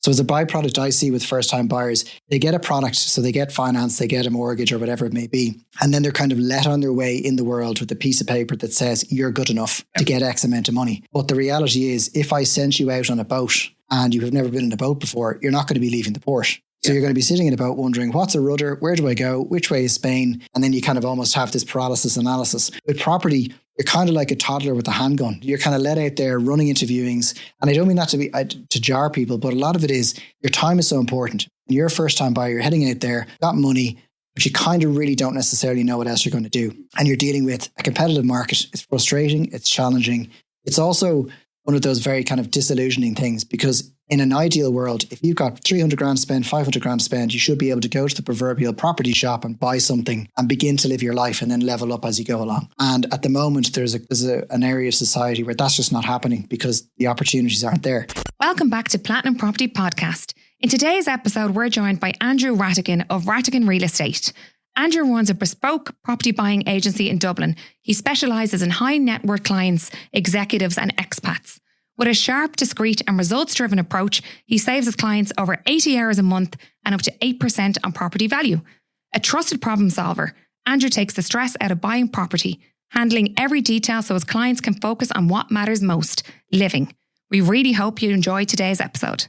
So as a byproduct I see with first-time buyers, they get a product, so they get finance, they get a mortgage or whatever it may be, and then they're kind of let on their way in the world with a piece of paper that says you're good enough to get X amount of money. But the reality is, if I sent you out on a boat and you have never been in a boat before, you're not going to be leaving the port. So you're going to be sitting in a boat wondering, what's a rudder? Where do I go? Which way is Spain? And then you kind of almost have this paralysis analysis. With property, you're kind of like a toddler with a handgun. You're kind of let out there running into viewings. And I don't mean that to jar people, but a lot of it is your time is so important. You're a first time buyer, you're heading out there, got money, but you kind of really don't necessarily know what else you're going to do. And you're dealing with a competitive market. It's frustrating. It's challenging. It's also one of those very kind of disillusioning things, because in an ideal world, if you've got 300 grand to spend, 500 grand to spend, you should be able to go to the proverbial property shop and buy something and begin to live your life and then level up as you go along. And at the moment, there's an area of society where that's just not happening because the opportunities aren't there. Welcome back to Platinum Property Podcast. In today's episode, we're joined by Andrew Rattigan of Rattigan Real Estate. Andrew runs a bespoke property buying agency in Dublin. He specialises in high net worth clients, executives and expats. With a sharp, discreet and results-driven approach, he saves his clients over 80 hours a month and up to 8% on property value. A trusted problem solver, Andrew takes the stress out of buying property, handling every detail so his clients can focus on what matters most, living. We really hope you enjoy today's episode.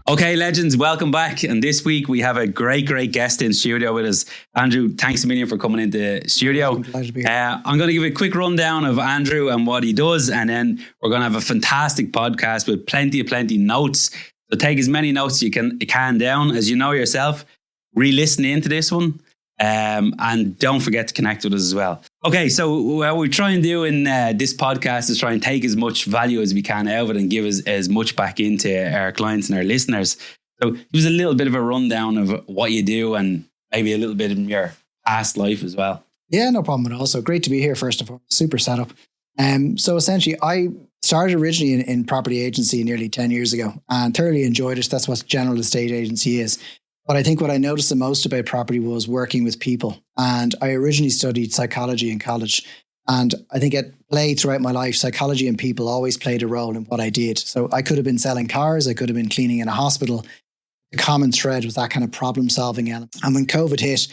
Okay, legends, welcome back. And this week we have a great guest in studio with us. Andrew, thanks a million for coming into the studio. I'm going to give a quick rundown of Andrew and what he does, and then we're going to have a fantastic podcast with plenty of notes. So take as many notes you can down. As you know yourself, re-listen into this one. And don't forget to connect with us as well. Okay, so what we try and do in this podcast is try and take as much value as we can out of it and give us as much back into our clients and our listeners. So give us a little bit of a rundown of what you do and maybe a little bit of your past life as well. Yeah, no problem at all. So great to be here, first of all. Super setup. So essentially, I started originally in property agency nearly 10 years ago and thoroughly enjoyed it. That's what general estate agency is. But I think what I noticed the most about property was working with people. And I originally studied psychology in college. And I think at play throughout my life, psychology and people always played a role in what I did. So I could have been selling cars. I could have been cleaning in a hospital. The common thread was that kind of problem solving element. And when COVID hit,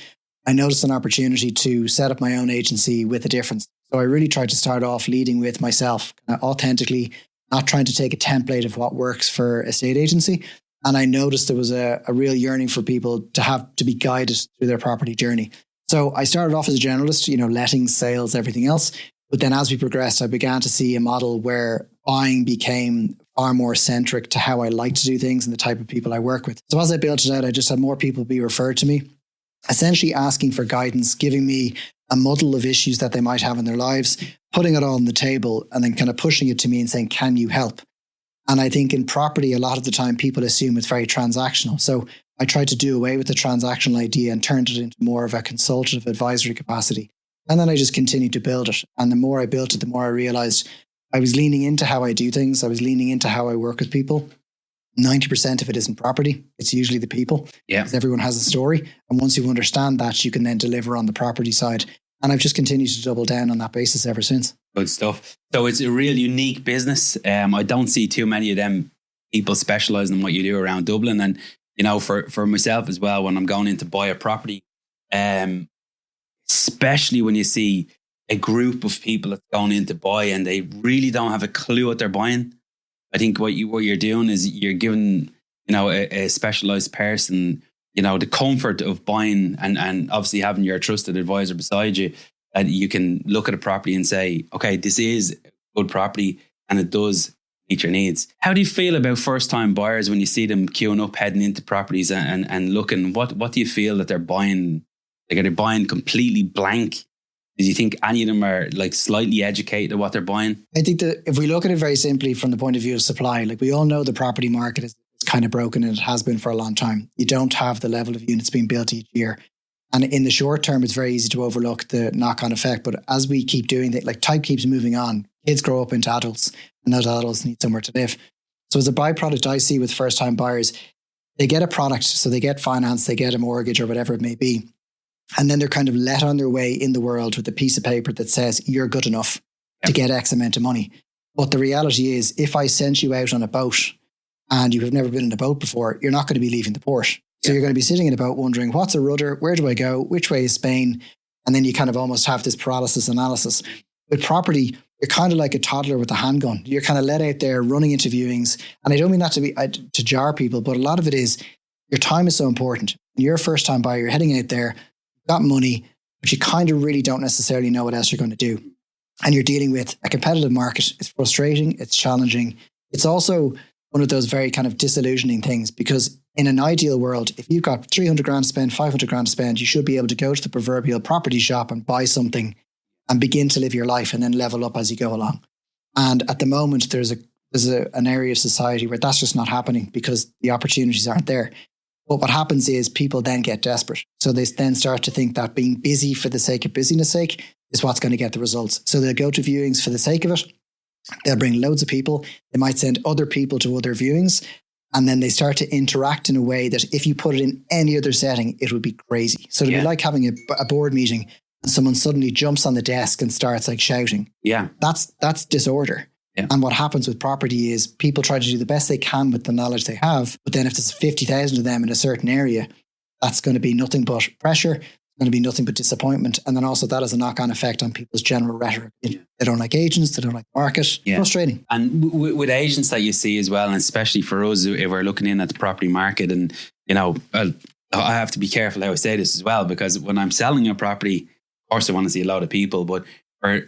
I noticed an opportunity to set up my own agency with a difference. So I really tried to start off leading with myself, authentically, not trying to take a template of what works for estate agency. And I noticed there was a real yearning for people to be guided through their property journey. So I started off as a generalist, lettings, sales, everything else. But then as we progressed, I began to see a model where buying became far more centric to how I like to do things and the type of people I work with. So as I built it out, I just had more people be referred to me, essentially asking for guidance, giving me a muddle of issues that they might have in their lives, putting it all on the table and then kind of pushing it to me and saying, can you help? And I think in property, a lot of the time people assume it's very transactional. So I tried to do away with the transactional idea and turned it into more of a consultative advisory capacity. And then I just continued to build it. And the more I built it, the more I realized I was leaning into how I do things. I was leaning into how I work with people. 90% of it isn't property. It's usually the people. Yeah. Because everyone has a story. And once you understand that, you can then deliver on the property side. And I've just continued to double down on that basis ever since. Good stuff. So it's a real unique business. I don't see too many of them people specialising in what you do around Dublin. And, for myself as well, when I'm going in to buy a property, especially when you see a group of people that's going in to buy and they really don't have a clue what they're buying. I think what you're doing is you're giving, a specialised person, the comfort of buying and obviously having your trusted advisor beside you, that you can look at a property and say, okay, this is a good property and it does meet your needs. How do you feel about first-time buyers when you see them queuing up, heading into properties and looking? What do you feel that they're buying? Like, are they buying completely blank? Do you think any of them are like slightly educated at what they're buying? I think that if we look at it very simply from the point of view of supply, like we all know the property market is kind of broken and it has been for a long time. You don't have the level of units being built each year. And in the short term, it's very easy to overlook the knock-on effect. But as we keep doing that, like type keeps moving on, kids grow up into adults and those adults need somewhere to live. So as a byproduct I see with first-time buyers, they get a product, so they get finance, they get a mortgage or whatever it may be. And then they're kind of let on their way in the world with a piece of paper that says you're good enough to get X amount of money. But the reality is, if I sent you out on a boat and you have never been in a boat before, you're not going to be leaving the port. So you're going to be sitting in a boat wondering, what's a rudder? Where do I go? Which way is Spain? And then you kind of almost have this paralysis analysis. With property, you're kind of like a toddler with a handgun. You're kind of let out there running into viewings. And I don't mean that to jar people, but a lot of it is your time is so important. You're a first time buyer, you're heading out there, you've got money, but you kind of really don't necessarily know what else you're going to do. And you're dealing with a competitive market. It's frustrating. It's challenging. It's also one of those very kind of disillusioning things, because in an ideal world, if you've got 300 grand to spend, 500 grand to spend, you should be able to go to the proverbial property shop and buy something and begin to live your life and then level up as you go along. And at the moment, there's an area of society where that's just not happening because the opportunities aren't there. But what happens is people then get desperate. So they then start to think that being busy for the sake of busyness sake is what's going to get the results. So they'll go to viewings for the sake of it. They'll bring loads of people. They might send other people to other viewings. And then they start to interact in a way that if you put it in any other setting, it would be crazy. So it'd be like having a board meeting and someone suddenly jumps on the desk and starts like shouting. Yeah. That's disorder. Yeah. And what happens with property is people try to do the best they can with the knowledge they have. But then if there's 50,000 of them in a certain area, that's going to be nothing but pressure. It's going to be nothing but disappointment. And then also that has a knock-on effect on people's general rhetoric. They don't like agents. They don't like the market. Yeah. Frustrating. And with agents that you see as well, and especially for us, if we're looking in at the property market, and, you know, I have to be careful how I say this as well, because when I'm selling a property, of course I want to see a lot of people, but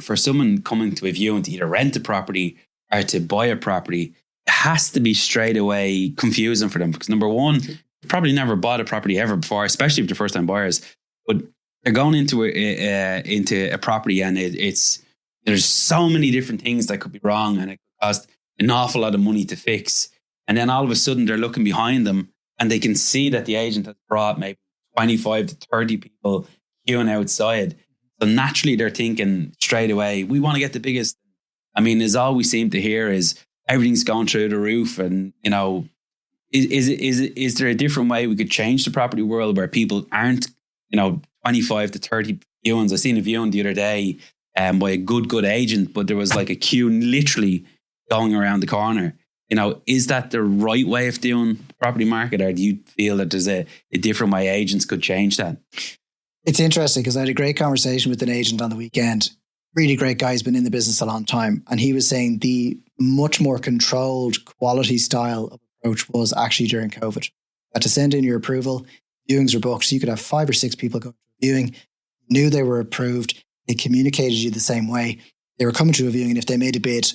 for someone coming to a viewing to either rent a property or to buy a property, it has to be straight away confusing for them. Because number one, they've probably never bought a property ever before, especially if they're first time buyers. But they're going into a property and there's so many different things that could be wrong, and it could cost an awful lot of money to fix. And then all of a sudden they're looking behind them and they can see that the agent has brought maybe 25 to 30 people queuing outside. So naturally they're thinking straight away, we want to get the biggest. I mean, as all we seem to hear is everything's going through the roof. And, you know, is there a different way we could change the property world where people aren't, 25 to 30 viewings? I seen a viewing the other day by a good agent, but there was like a queue literally going around the corner. Is that the right way of doing the property market, or do you feel that there's a different way agents could change that? It's interesting because I had a great conversation with an agent on the weekend. Really great guy, has been in the business a long time. And he was saying the much more controlled quality style of approach was actually during COVID. You had to send in your approval. Viewings were booked. So you could have 5 or 6 people go to a viewing, knew they were approved. They communicated you the same way. They were coming to a viewing, and if they made a bid,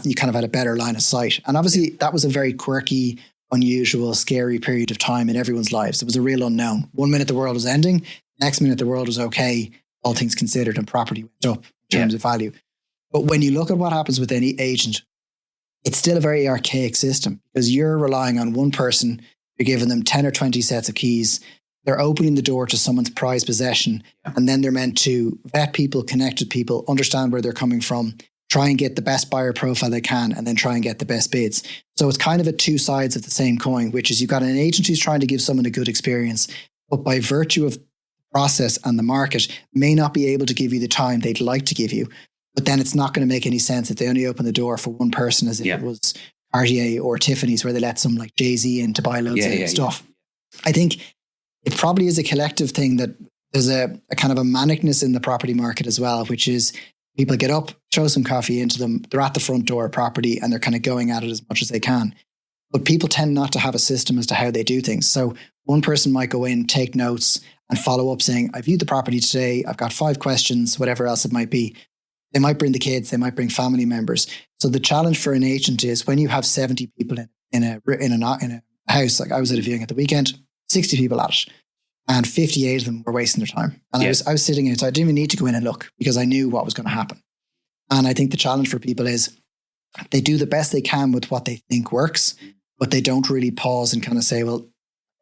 you kind of had a better line of sight. And obviously that was a very quirky, unusual, scary period of time in everyone's lives. It was a real unknown. 1 minute the world was ending. Next minute the world was okay, all things considered, and property went up in terms of value. But when you look at what happens with any agent, it's still a very archaic system because you're relying on one person. You're giving them 10 or 20 sets of keys. They're opening the door to someone's prized possession. And then they're meant to vet people, connect with people, understand where they're coming from, try and get the best buyer profile they can, and then try and get the best bids. So it's kind of a 2 sides of the same coin, which is you've got an agent who's trying to give someone a good experience, but by virtue of the process and the market may not be able to give you the time they'd like to give you. But then it's not going to make any sense if they only open the door for one person, as if it was Cartier or Tiffany's, where they let some like Jay-Z in to buy loads of stuff. I think it probably is a collective thing that there's a kind of a manicness in the property market as well, which is people get up, throw some coffee into them, they're at the front door of property and they're kind of going at it as much as they can. But people tend not to have a system as to how they do things. So one person might go in, take notes and follow up saying, I viewed the property today, I've got 5 questions, whatever else it might be. They might bring the kids, they might bring family members. So the challenge for an agent is when you have 70 people in a house, like I was at a viewing at the weekend, 60 people at it, and 58 of them were wasting their time. And I was sitting outside, I didn't even need to go in and look because I knew what was going to happen. And I think the challenge for people is they do the best they can with what they think works, but they don't really pause and kind of say, well,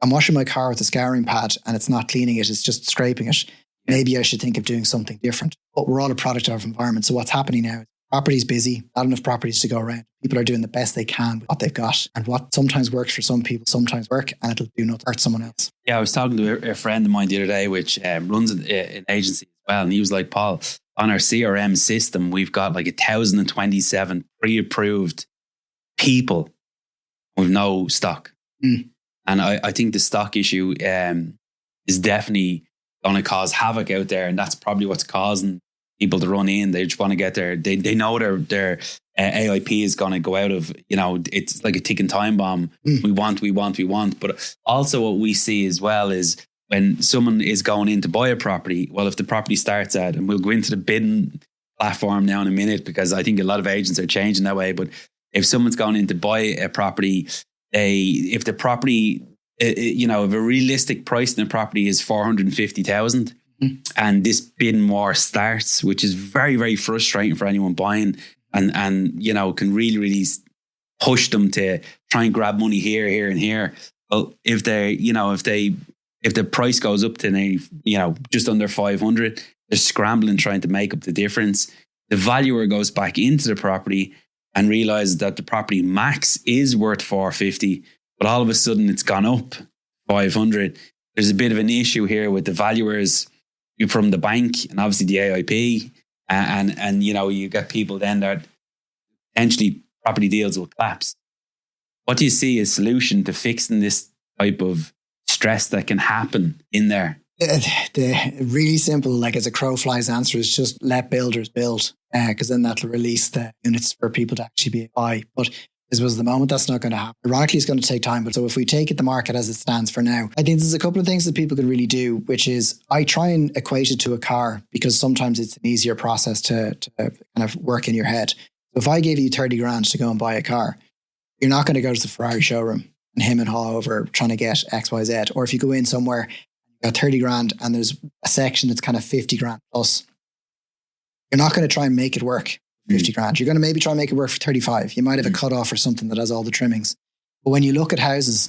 I'm washing my car with a scouring pad and it's not cleaning it, it's just scraping it. Maybe I should think of doing something different. But we're all a product of our environment. So what's happening now, Property's busy, not enough properties to go around. People are doing the best they can with what they've got. And what sometimes works for some people, sometimes work, and it'll do not hurt someone else. Yeah, I was talking to a friend of mine the other day, which runs an agency as well. And he was like, Paul, on our CRM system, we've got like 1,027 pre-approved people with no stock. And I think the stock issue is definitely going to cause havoc out there. And that's probably what's causing people to run in. They just want to get there. They know their AIP is going to go out of, it's like a ticking time bomb. We want. But also what we see as well is when someone is going in to buy a property, well, if the property starts at, and we'll go into the bidding platform now in a minute, because I think a lot of agents are changing that way. But if someone's going in to buy a property, if the property, if a realistic price in the property is 450,000, and this bidding war starts, which is very, very frustrating for anyone buying, and can really, really push them to try and grab money here and here. Well, if the price goes up to just under 500, they're scrambling trying to make up the difference. The valuer goes back into the property and realizes that the property max is worth 450, but all of a sudden it's gone up 500. There's a bit of an issue here with the valuers from the bank and obviously the AIP, and you get people then that potentially property deals will collapse. What do you see as solution to fixing this type of stress that can happen in there? The really simple, as a crow flies answer, is just let builders build, because then that'll release the units for people to actually be buy. But I suppose at the moment that's not going to happen. Ironically, it's going to take time. But so if we take it the market as it stands for now, I think there's a couple of things that people could really do, which is I try and equate it to a car, because sometimes it's an easier process to kind of work in your head. So if I gave you 30 grand to go and buy a car, you're not going to go to the Ferrari showroom and him and haw over trying to get X, Y, Z. Or if you go in somewhere, you got 30 grand and there's a section that's kind of 50 grand plus, you're not going to try and make it work. 50 grand. You're going to maybe try and make it work for 35. You might have a cutoff or something that has all the trimmings. But when you look at houses,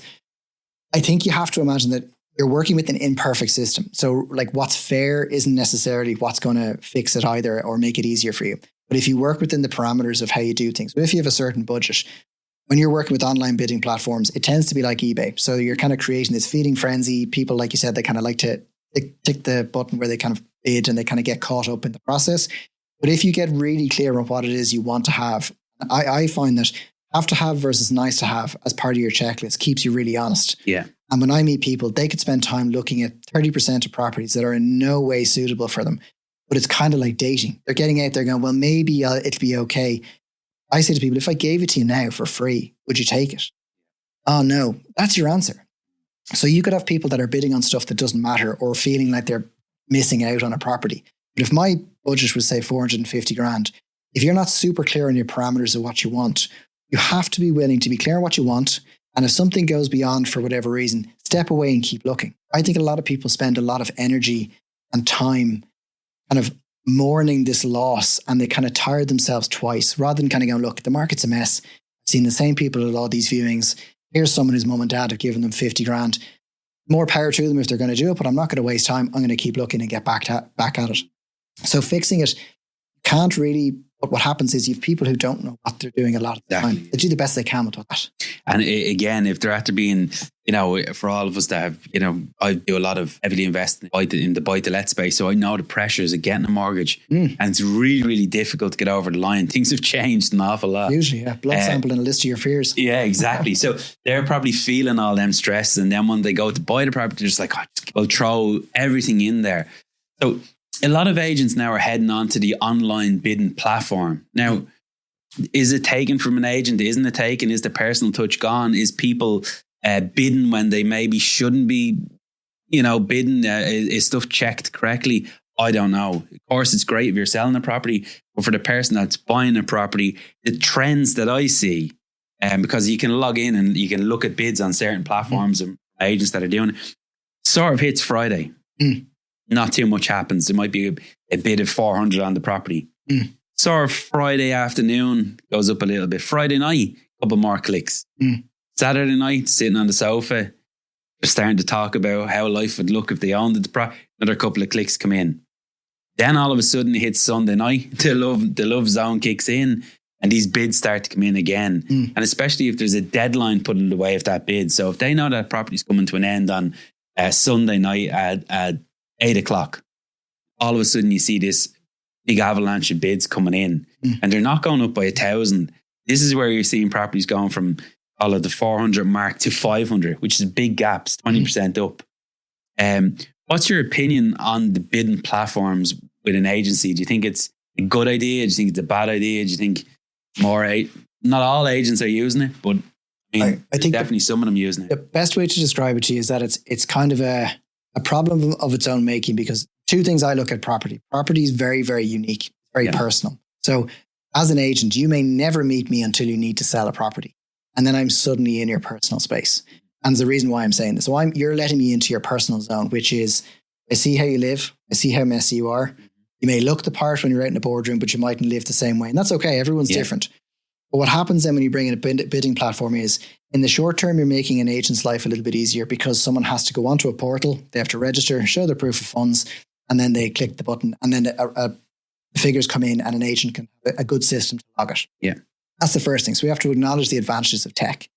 I think you have to imagine that you're working with an imperfect system. So what's fair isn't necessarily what's going to fix it either or make it easier for you. But if you work within the parameters of how you do things, but if you have a certain budget, when you're working with online bidding platforms, it tends to be like eBay. So you're kind of creating this feeding frenzy. People, like you said, they kind of like to tick the button where they kind of bid and they kind of get caught up in the process. But if you get really clear on what it is you want to have, I find that have to have versus nice to have as part of your checklist keeps you really honest. Yeah. And when I meet people, they could spend time looking at 30% of properties that are in no way suitable for them. But it's kind of like dating. They're getting out there going, well, maybe it'll be okay. I say to people, if I gave it to you now for free, would you take it? Oh, no, that's your answer. So you could have people that are bidding on stuff that doesn't matter or feeling like they're missing out on a property. But if my budget was, say, 450 grand, if you're not super clear on your parameters of what you want, you have to be willing to be clear on what you want. And if something goes beyond for whatever reason, step away and keep looking. I think a lot of people spend a lot of energy and time kind of mourning this loss, and they kind of tire themselves twice rather than kind of going, look, the market's a mess. I've seen the same people at all these viewings. Here's someone whose mum and dad have given them 50 grand. More power to them if they're going to do it, but I'm not going to waste time. I'm going to keep looking and get back at it. So fixing it can't really, but what happens is you have people who don't know what they're doing a lot of the time. They do the best they can with that. And again, if they're after being, for all of us that have, I do a lot of heavily investing in the buy-to-let space. So I know the pressures of getting a mortgage. And it's really, really difficult to get over the line. Things have changed an awful lot. Usually, yeah. Blood sample and a list of your fears. Yeah, exactly. So they're probably feeling all them stresses. And then when they go to buy the property, they're just like, I'll throw everything in there. So a lot of agents now are heading on to the online bidding platform. Now, is it taken from an agent? Isn't it taken? Is the personal touch gone? Is people bidding when they maybe shouldn't be, bidding? Is stuff checked correctly? I don't know. Of course, it's great if you're selling a property, but for the person that's buying a property, the trends that I see, because you can log in and you can look at bids on certain platforms and agents that are doing it, sort of hits Friday. Not too much happens. There might be a bid of 400 on the property. Sort of Friday afternoon goes up a little bit. Friday night, a couple more clicks. Saturday night, sitting on the sofa, they're starting to talk about how life would look if they owned the property. Another couple of clicks come in. Then all of a sudden it hits Sunday night. The love zone kicks in and these bids start to come in again. And especially if there's a deadline put in the way of that bid. So if they know that property's coming to an end on Sunday night at 8 o'clock, all of a sudden you see this big avalanche of bids coming in and they're not going up by 1,000. This is where you're seeing properties going from all of the 400 mark to 500, which is a big gap, it's 20% up. What's your opinion on the bidding platforms with an agency? Do you think it's a good idea? Do you think it's a bad idea? Do you think not all agents are using it, but I think definitely some of them using it. The best way to describe it to you is that it's kind of a problem of its own making, because two things I look at property. Property is very, very unique, very personal. So as an agent, you may never meet me until you need to sell a property. And then I'm suddenly in your personal space. And there's a reason why I'm saying this. So you're letting me into your personal zone, which is, I see how you live. I see how messy you are. You may look the part when you're out in the boardroom, but you mightn't live the same way. And that's okay. Everyone's different. But what happens then when you bring in a bidding platform is, in the short term, you're making an agent's life a little bit easier because someone has to go onto a portal. They have to register, show their proof of funds, and then they click the button. And then the figures come in and an agent can have a good system to log it. Yeah. That's the first thing. So we have to acknowledge the advantages of tech.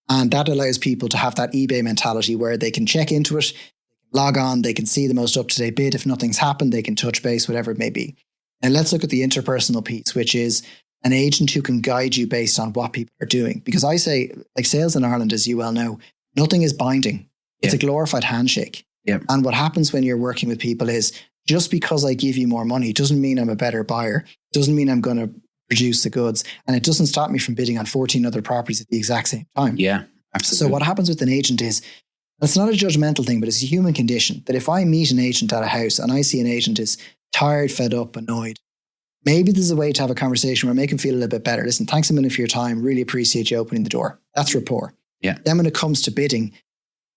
And that allows people to have that eBay mentality where they can check into it, log on, they can see the most up-to-date bid. If nothing's happened, they can touch base, whatever it may be. And let's look at the interpersonal piece, which is an agent who can guide you based on what people are doing. Because I say, like sales in Ireland, as you well know, nothing is binding. It's a glorified handshake. Yeah. And what happens when you're working with people is, just because I give you more money doesn't mean I'm a better buyer, doesn't mean I'm going to produce the goods. And it doesn't stop me from bidding on 14 other properties at the exact same time. Yeah, absolutely. So what happens with an agent is, it's not a judgmental thing, but it's a human condition that if I meet an agent at a house and I see an agent is tired, fed up, annoyed, maybe there's a way to have a conversation where I make them feel a little bit better. Listen, thanks a minute for your time. Really appreciate you opening the door. That's rapport. Yeah. Then when it comes to bidding,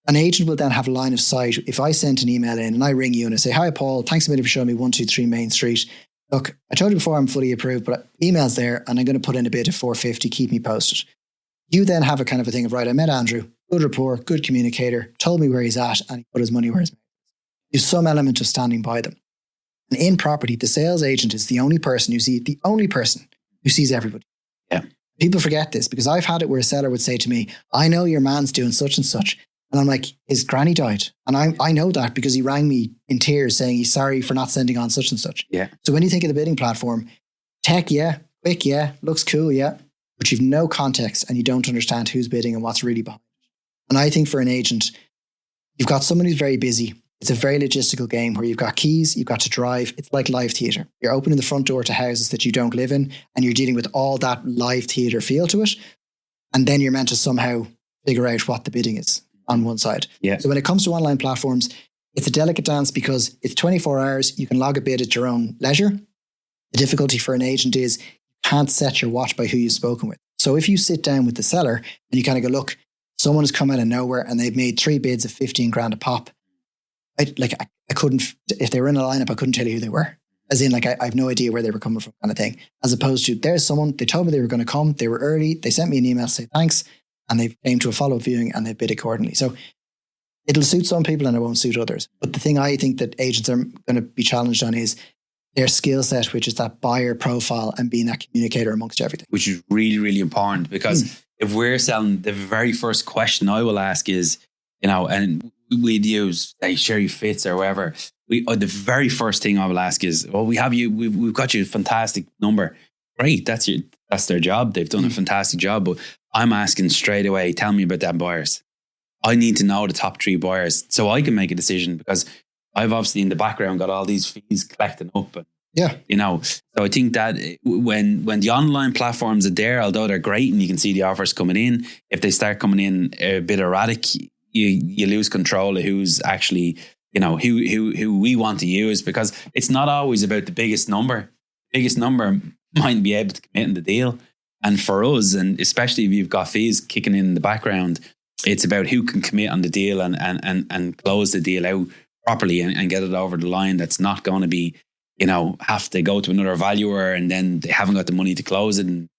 an agent will then have a line of sight. If I sent an email in and I ring you and I say, hi, Paul, thanks a minute for showing me 123 Main Street. Look, I told you before I'm fully approved, but email's there and I'm going to put in a bid of 450. Keep me posted. You then have a kind of a thing of, right, I met Andrew, good rapport, good communicator, told me where he's at and he put his money where his mouth is. There's some element of standing by them. And in property, the sales agent is the only person who sees everybody. Yeah. People forget this because I've had it where a seller would say to me, I know your man's doing such and such. And I'm like, his granny died. And I know that because he rang me in tears saying he's sorry for not sending on such and such. Yeah. So when you think of the bidding platform, tech, yeah, quick, yeah, looks cool, yeah, but you've no context and you don't understand who's bidding and what's really behind it. And I think for an agent, you've got someone who's very busy. It's a very logistical game where you've got keys, you've got to drive. It's like live theatre. You're opening the front door to houses that you don't live in and you're dealing with all that live theatre feel to it. And then you're meant to somehow figure out what the bidding is on one side. Yeah. So when it comes to online platforms, it's a delicate dance because it's 24 hours. You can log a bid at your own leisure. The difficulty for an agent is you can't set your watch by who you've spoken with. So if you sit down with the seller and you kind of go, look, someone has come out of nowhere and they've made 3 bids of 15 grand a pop. I couldn't, if they were in a lineup, I couldn't tell you who they were. As in, like, I have no idea where they were coming from kind of thing. As opposed to, there's someone, they told me they were going to come. They were early. They sent me an email to say thanks. And they came to a follow-up viewing and they bid accordingly. So it'll suit some people and it won't suit others. But the thing I think that agents are going to be challenged on is their skill set, which is that buyer profile and being that communicator amongst everything. Which is really, really important because if we're selling, the very first question I will ask is, and we'd use like Sherry Fitz or whoever. The very first thing I will ask is, well, we've got you a fantastic number. Great, that's their job. They've done a fantastic job. But I'm asking straight away, tell me about them buyers. I need to know the top 3 buyers so I can make a decision because I've obviously in the background got all these fees collecting up. And, so I think that when the online platforms are there, although they're great and you can see the offers coming in, if they start coming in a bit erratic, you lose control of who's actually, who we want to use because it's not always about the biggest number. Biggest number might be able to commit in the deal. And for us, and especially if you've got fees kicking in the background, it's about who can commit on the deal and close the deal out properly and get it over the line. That's not going to be, have to go to another valuer and then they haven't got the money to close it and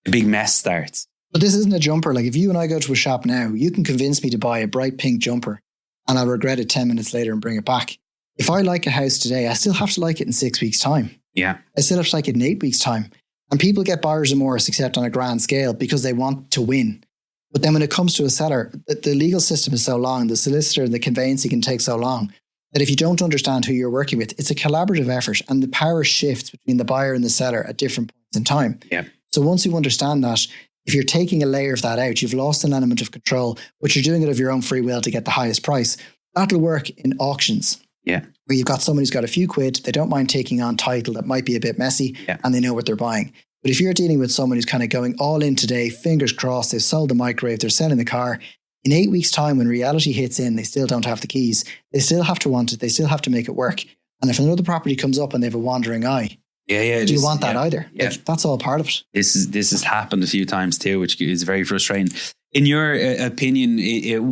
a big mess starts. But this isn't a jumper. Like if you and I go to a shop now, you can convince me to buy a bright pink jumper and I'll regret it 10 minutes later and bring it back. If I like a house today, I still have to like it in 6 weeks' time. Yeah. I still have to like it in 8 weeks' time. And people get buyer's remorse, except on a grand scale, because they want to win. But then when it comes to a seller, the legal system is so long, the solicitor and the conveyancing can take so long, that if you don't understand who you're working with, it's a collaborative effort, and the power shifts between the buyer and the seller at different points in time. Yeah. So once you understand that, if you're taking a layer of that out, you've lost an element of control, but you're doing it of your own free will to get the highest price. That'll work in auctions. Yeah. Where you've got someone who's got a few quid, they don't mind taking on title that might be a bit messy, and they know what they're buying. But if you're dealing with someone who's kind of going all in today, fingers crossed, they've sold the microwave, they're selling the car, in 8 weeks' time, when reality hits in, they still don't have the keys. They still have to want it. They still have to make it work. And if another property comes up and they have a wandering eye, do you want that either? Yeah. Like, that's all part of it. This has happened a few times too, which is very frustrating. In your opinion,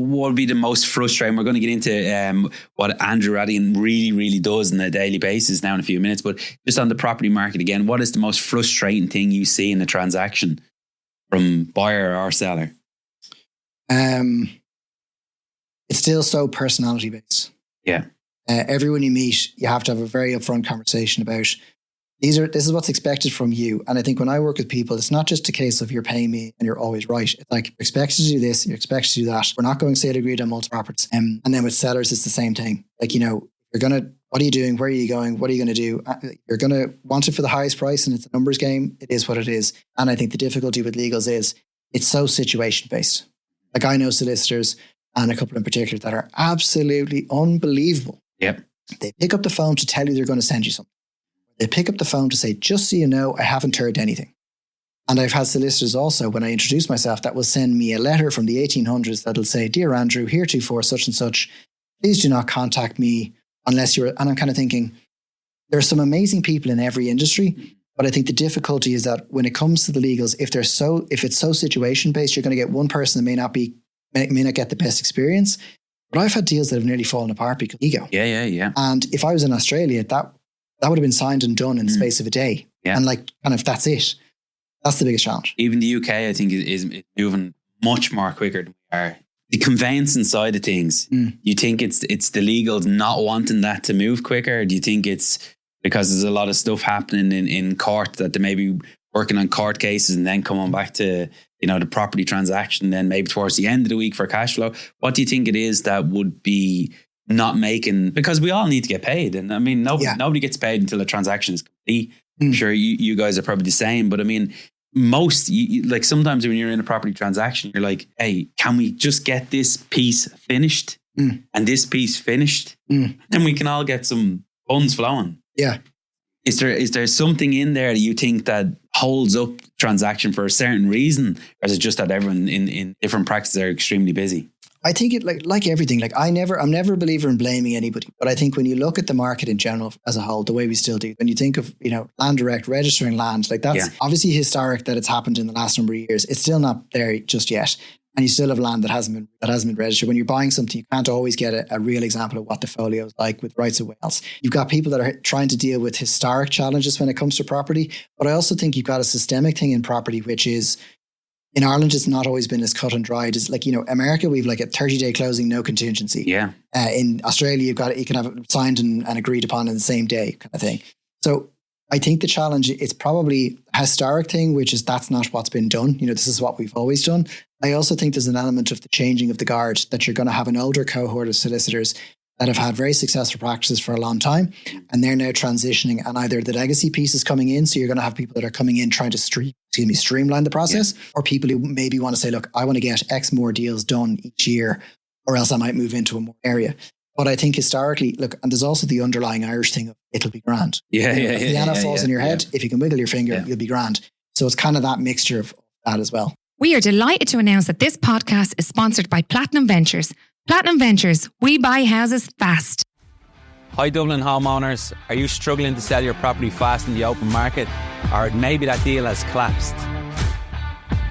what would be the most frustrating? We're going to get into what Andrew Radigan really, really does on a daily basis now in a few minutes. But just on the property market again, what is the most frustrating thing you see in a transaction from buyer or seller? It's still so personality based. Yeah. Everyone you meet, you have to have a very upfront conversation about this is what's expected from you. And I think when I work with people, it's not just a case of you're paying me and you're always right. It's like, you're expected to do this, you're expected to do that. We're not going sale agreed on multiple properties. And then with sellers, it's the same thing. Like, what are you doing? Where are you going? What are you going to do? You're going to want it for the highest price, and it's a numbers game. It is what it is. And I think the difficulty with legals is it's so situation based. Like, I know solicitors, and a couple in particular, that are absolutely unbelievable. Yep. They pick up the phone to tell you they're going to send you something. They pick up the phone to say, just so you know, I haven't heard anything. And I've had solicitors also, when I introduce myself, that will send me a letter from the 1800s that'll say, "Dear Andrew, heretofore such and such, please do not contact me unless you're..." And I'm kind of thinking, there are some amazing people in every industry, but I think the difficulty is that when it comes to the legals, if it's so situation based, you're going to get one person that may not get the best experience. But I've had deals that have nearly fallen apart because of ego. Yeah. And if I was in Australia, that would have been signed and done in the space of a day. Yeah. And that's it. That's the biggest challenge. Even the UK, I think, is moving much more quicker than we are. The conveyancing side of things, you think it's the legals not wanting that to move quicker? Or do you think it's because there's a lot of stuff happening in court that they may be working on court cases and then coming back to, the property transaction, then maybe towards the end of the week for cash flow? What do you think it is that would be not making, because we all need to get paid. And I mean, nobody gets paid until the transaction is complete. I'm sure you guys are probably the same, but I mean, like sometimes when you're in a property transaction, you're like, hey, can we just get this piece finished and this piece finished? Then we can all get some funds flowing. Yeah. Is there something in there that you think that holds up transaction for a certain reason? Or is it just that everyone in different practices are extremely busy? I think it like everything, I'm never a believer in blaming anybody, but I think when you look at the market in general as a whole, the way we still do, when you think of, land direct, registering land, like that's obviously historic that it's happened in the last number of years. It's still not there just yet. And you still have land that hasn't been registered. When you're buying something, you can't always get a real example of what the folio is like with rights of Wales. You've got people that are trying to deal with historic challenges when it comes to property. But I also think you've got a systemic thing in property, which is, in Ireland, it's not always been as cut and dried. It's like, America, we've like a 30-day closing, no contingency. Yeah. In Australia, you can have it signed and agreed upon in the same day kind of thing. So I think the challenge, it's probably a historic thing, which is that's not what's been done. This is what we've always done. I also think there's an element of the changing of the guard, that you're going to have an older cohort of solicitors that have had very successful practices for a long time, and they're now transitioning, and either the legacy piece is coming in, so you're going to have people that are coming in trying to streamline the process, or people who maybe want to say, look, I want to get X more deals done each year, or else I might move into a more area. But I think historically, look, and there's also the underlying Irish thing of it'll be grand. If the piano falls in your head, if you can wiggle your finger, you'll be grand. So it's kind of that mixture of that as well. We are delighted to announce that this podcast is sponsored by Platinum Ventures. Platinum Ventures, we buy houses fast. Hi Dublin homeowners, are you struggling to sell your property fast in the open market? Or maybe that deal has collapsed?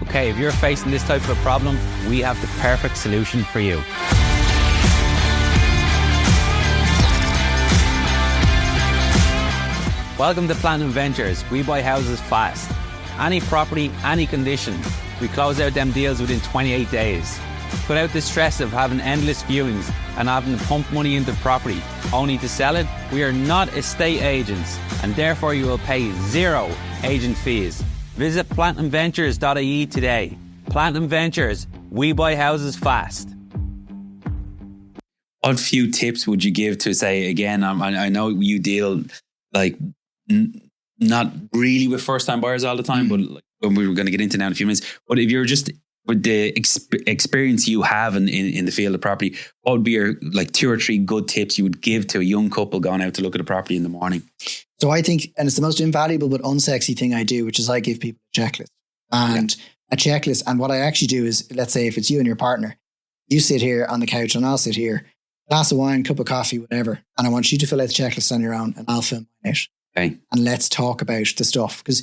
Okay, if you're facing this type of a problem, we have the perfect solution for you. Welcome to Platinum Ventures. We buy houses fast. Any property, any condition. We close out them deals within 28 days. Cut out the stress of having endless viewings and having to pump money into property only to sell it. We are not estate agents, and therefore you will pay zero agent fees. Visit platinumventures.ie today. Platinum Ventures, we buy houses fast. What few tips would you give to say, again, I know you deal like not really with first time buyers all the time, but like, when we were going to get into now in a few minutes, but if you're just with the experience you have in the field of property, what would be your like 2 or 3 good tips you would give to a young couple going out to look at a property in the morning? So I think, and it's the most invaluable but unsexy thing I do, which is I give people a checklist. And a checklist. And what I actually do is, let's say if it's you and your partner, you sit here on the couch and I'll sit here, glass of wine, cup of coffee, whatever. And I want you to fill out the checklist on your own and I'll fill mine out. Okay. And let's talk about the stuff. Because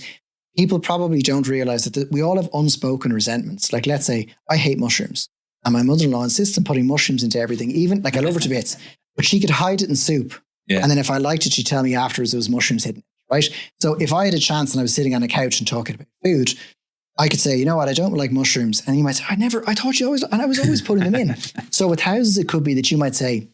people probably don't realize that we all have unspoken resentments. Like, let's say I hate mushrooms and my mother-in-law insists on putting mushrooms into everything. Even like I love her to bits, but she could hide it in soup. Yeah. And then if I liked it, she'd tell me afterwards there was mushrooms hidden, right? So if I had a chance and I was sitting on a couch and talking about food, I could say, you know what, I don't like mushrooms. And you might say, I thought you always, and I was always putting them in. So with houses, it could be that you might say,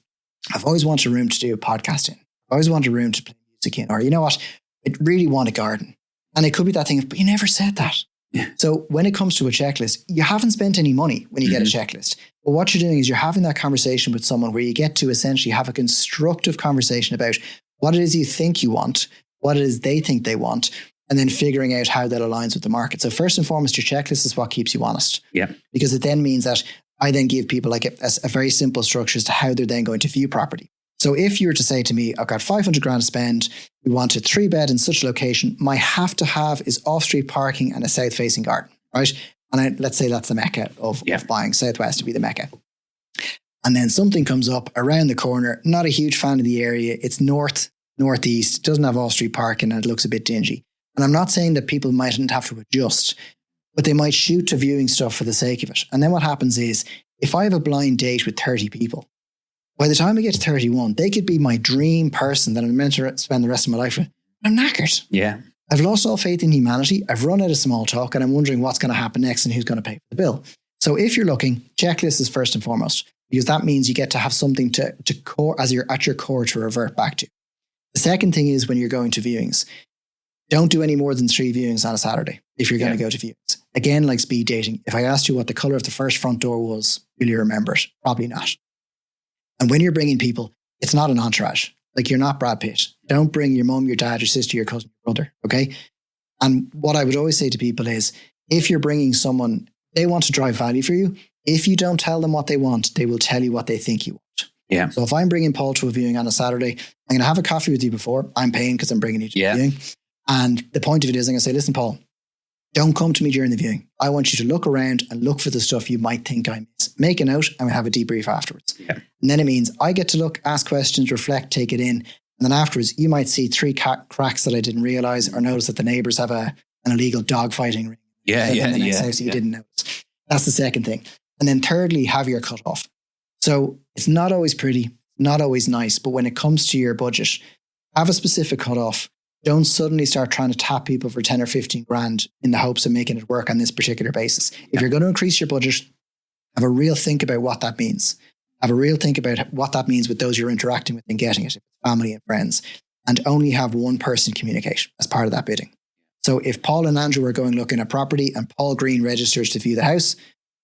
I've always wanted a room to do a podcast in. I always wanted a room to play music in. Or you know what, I really want a garden. And it could be that thing, but you never said that. Yeah. So when it comes to a checklist, you haven't spent any money when you get a checklist. But what you're doing is you're having that conversation with someone where you get to essentially have a constructive conversation about what it is you think you want, what it is they think they want, and then figuring out how that aligns with the market. So first and foremost, your checklist is what keeps you honest. Yeah. Because it then means that I then give people like a very simple structure as to how they're then going to view property. So if you were to say to me, I've got 500 grand to spend, we want a 3-bed in such a location, my have to have is off-street parking and a south-facing garden, right? And let's say that's the mecca of buying. Southwest to be the mecca. And then something comes up around the corner, not a huge fan of the area. It's northeast, doesn't have off-street parking and it looks a bit dingy. And I'm not saying that people mightn't have to adjust, but they might shoot to viewing stuff for the sake of it. And then what happens is, if I have a blind date with 30 people, by the time I get to 31, they could be my dream person that I'm meant to spend the rest of my life with. I'm knackered. Yeah. I've lost all faith in humanity. I've run out of small talk and I'm wondering what's going to happen next and who's going to pay for the bill. So if you're looking, checklist is first and foremost, because that means you get to have something to core as you're at your core to revert back to. The second thing is when you're going to viewings, don't do any more than 3 viewings on a Saturday if you're going to go to viewings. Again, like speed dating. If I asked you what the color of the first front door was, will you remember it? Probably not. And when you're bringing people, it's not an entourage. Like you're not Brad Pitt. Don't bring your mum, your dad, your sister, your cousin, your brother. Okay. And what I would always say to people is, if you're bringing someone, they want to drive value for you. If you don't tell them what they want, they will tell you what they think you want. Yeah. So if I'm bringing Paul to a viewing on a Saturday, I'm going to have a coffee with you before. I'm paying because I'm bringing you to the viewing. And the point of it is I'm going to say, listen, Paul, don't come to me during the viewing. I want you to look around and look for the stuff you might think I miss. Make a note and we'll have a debrief afterwards. Yeah. And then it means I get to look, ask questions, reflect, take it in. And then afterwards, you might see 3 cracks that I didn't realize or notice that the neighbors have an illegal dog fighting ring. In the next house you didn't notice. That's the second thing. And then thirdly, have your cut off. So it's not always pretty, not always nice, but when it comes to your budget, have a specific cut off. Don't suddenly start trying to tap people for 10 or 15 grand in the hopes of making it work on this particular basis. If you're going to increase your budget, have a real think about what that means. Have a real think about what that means with those you're interacting with and getting it, family and friends, and only have one person communicate as part of that bidding. So if Paul and Andrew are going looking at property and Paul Green registers to view the house,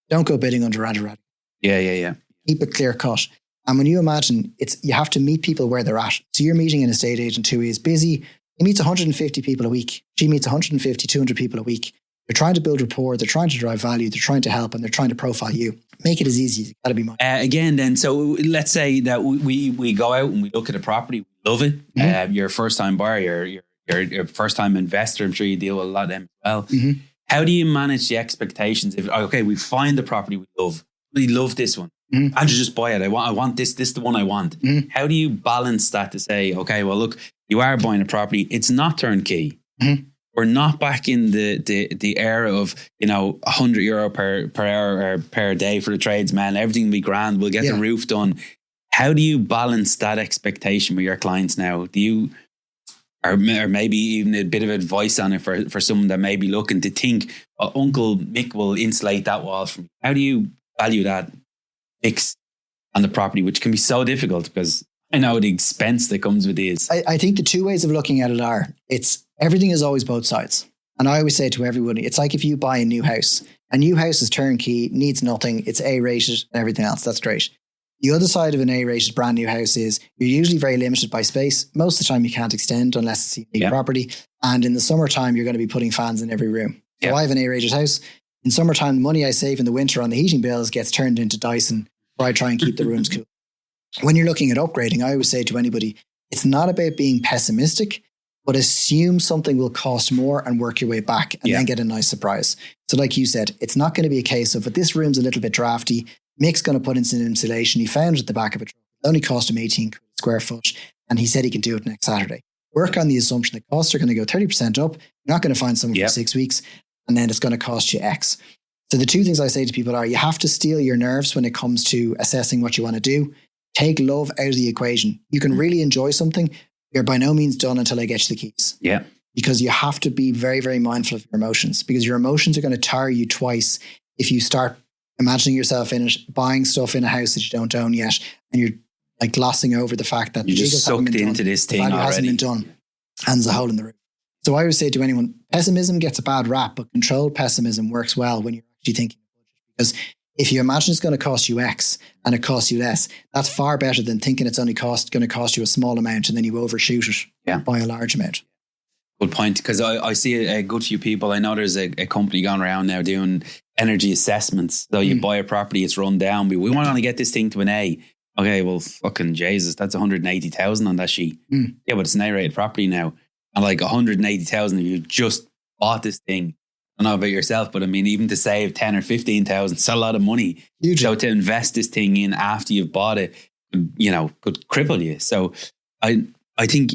don't go bidding under Andrew Radigan. Yeah. Keep it clear cut. And when you imagine, you have to meet people where they're at. So you're meeting an estate agent who is busy. He meets 150 people a week. She meets 150, 200 people a week. They're trying to build rapport. They're trying to drive value. They're trying to help and they're trying to profile you. Make it as easy as you got to be mine. Again, then, so let's say that we go out and we look at a property. We love it. Mm-hmm. You're a first time buyer. You're a first time investor. I'm sure you deal with a lot of them as well. Mm-hmm. How do you manage the expectations? If, okay, we find the property we love. We love this one. Mm-hmm. And you just buy it. I want this. This is the one I want. Mm-hmm. How do you balance that to say, okay, well, look, you are buying a property. It's not turnkey. Mm-hmm. We're not back in the era of, €100 per hour or per day for the tradesman. Everything will be grand. We'll get the roof done. How do you balance that expectation with your clients now? Do you, or maybe even a bit of advice on it for someone that may be looking to think, Uncle Mick will insulate that wall from me. How do you value that? fixed on the property, which can be so difficult because I know the expense that comes with these. I think the two ways of looking at it are, everything is always both sides. And I always say to everybody, it's like if you buy a new house. A new house is turnkey, needs nothing, it's A-rated and everything else. That's great. The other side of an A-rated brand new house is you're usually very limited by space. Most of the time you can't extend unless it's a unique property. And in the summertime, you're going to be putting fans in every room. So I have an A-rated house. In summertime, the money I save in the winter on the heating bills gets turned into Dyson, where I try and keep the rooms cool. When you're looking at upgrading, I always say to anybody, it's not about being pessimistic, but assume something will cost more and work your way back and then get a nice surprise. So like you said, it's not going to be a case of, but this room's a little bit drafty. Mick's going to put in some insulation. He found it at the back of a truck. It only cost him 18 square foot. And he said he can do it next Saturday. Work on the assumption that costs are going to go 30% up. You're not going to find someone for 6 weeks. And then it's going to cost you X. So the two things I say to people are, you have to steel your nerves when it comes to assessing what you want to do. Take love out of the equation. You can really enjoy something. You're by no means done until I get you the keys. Yeah. Because you have to be very, very mindful of your emotions, because your emotions are going to tire you twice if you start imagining yourself in it, buying stuff in a house that you don't own yet, and you're like glossing over the fact that you just sucked into this thing already. Hasn't been done, and there's a hole in the roof. So I would say to anyone, pessimism gets a bad rap, but controlled pessimism works well when you're actually thinking. Because if you imagine it's going to cost you X and it costs you less, that's far better than thinking it's only going to cost you a small amount and then you overshoot it by a large amount. Good point, because I see a good few people. I know there's a company going around now doing energy assessments. So you buy a property, it's run down. We want to get this thing to an A. Okay, well, fucking Jesus, that's 180,000 on that sheet. Yeah, but it's an A-rated property now. And like 180,000 if you just bought this thing. I don't know about yourself, but I mean, even to save 10 or 15,000, it's a lot of money. Huge. So to invest this thing in after you've bought it, could cripple you. So I think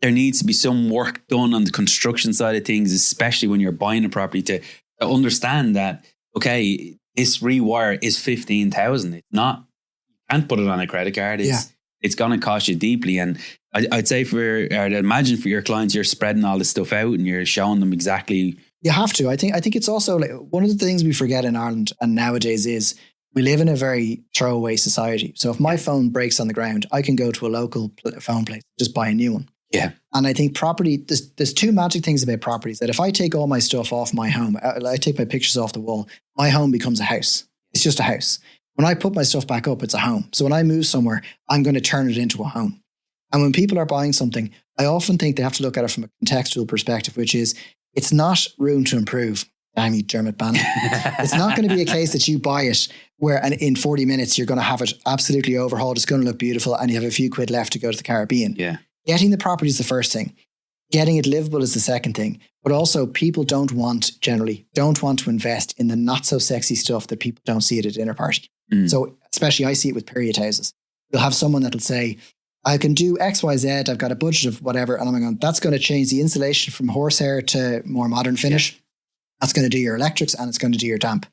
there needs to be some work done on the construction side of things, especially when you're buying a property, to understand that, okay, this rewire is 15,000. It's not, you can't put it on a credit card. It's going to cost you deeply. And I'd say I'd imagine for your clients, you're spreading all this stuff out and you're showing them exactly. You have to. I think it's also like one of the things we forget in Ireland and nowadays is we live in a very throwaway society. So if my phone breaks on the ground, I can go to a local phone place, just buy a new one. Yeah. And I think property, there's two magic things about properties, that if I take all my stuff off my home, I take my pictures off the wall, my home becomes a house. It's just a house. When I put my stuff back up, it's a home. So when I move somewhere, I'm going to turn it into a home. And when people are buying something, I often think they have to look at it from a contextual perspective, which is, it's not room to improve. Damn you, Dermot Bannon. It's not going to be a case that you buy it where in 40 minutes you're going to have it absolutely overhauled. It's going to look beautiful and you have a few quid left to go to the Caribbean. Yeah. Getting the property is the first thing. Getting it livable is the second thing. But also people generally don't want to invest in the not so sexy stuff that people don't see at a dinner party. So especially I see it with period houses. You'll have someone that'll say, I can do X, Y, Z. I've got a budget of whatever. And I'm going, that's going to change the insulation from horsehair to more modern finish. Yeah. That's going to do your electrics and it's going to do your damp.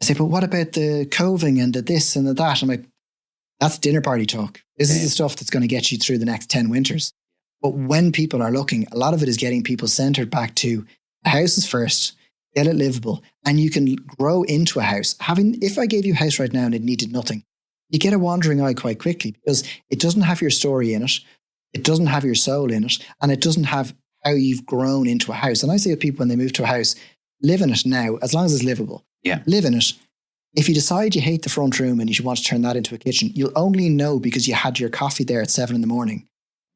I say, but what about the coving and the this and the that? I'm like, that's dinner party talk. This is the stuff that's going to get you through the next 10 winters. But when people are looking, a lot of it is getting people centered back to the house is first, get it livable, and you can grow into a house. If I gave you a house right now and it needed nothing, you get a wandering eye quite quickly because it doesn't have your story in it. It doesn't have your soul in it. And it doesn't have how you've grown into a house. And I say to people when they move to a house, live in it now, as long as it's livable. Yeah. Live in it. If you decide you hate the front room and you want to turn that into a kitchen, you'll only know because you had your coffee there at 7 a.m.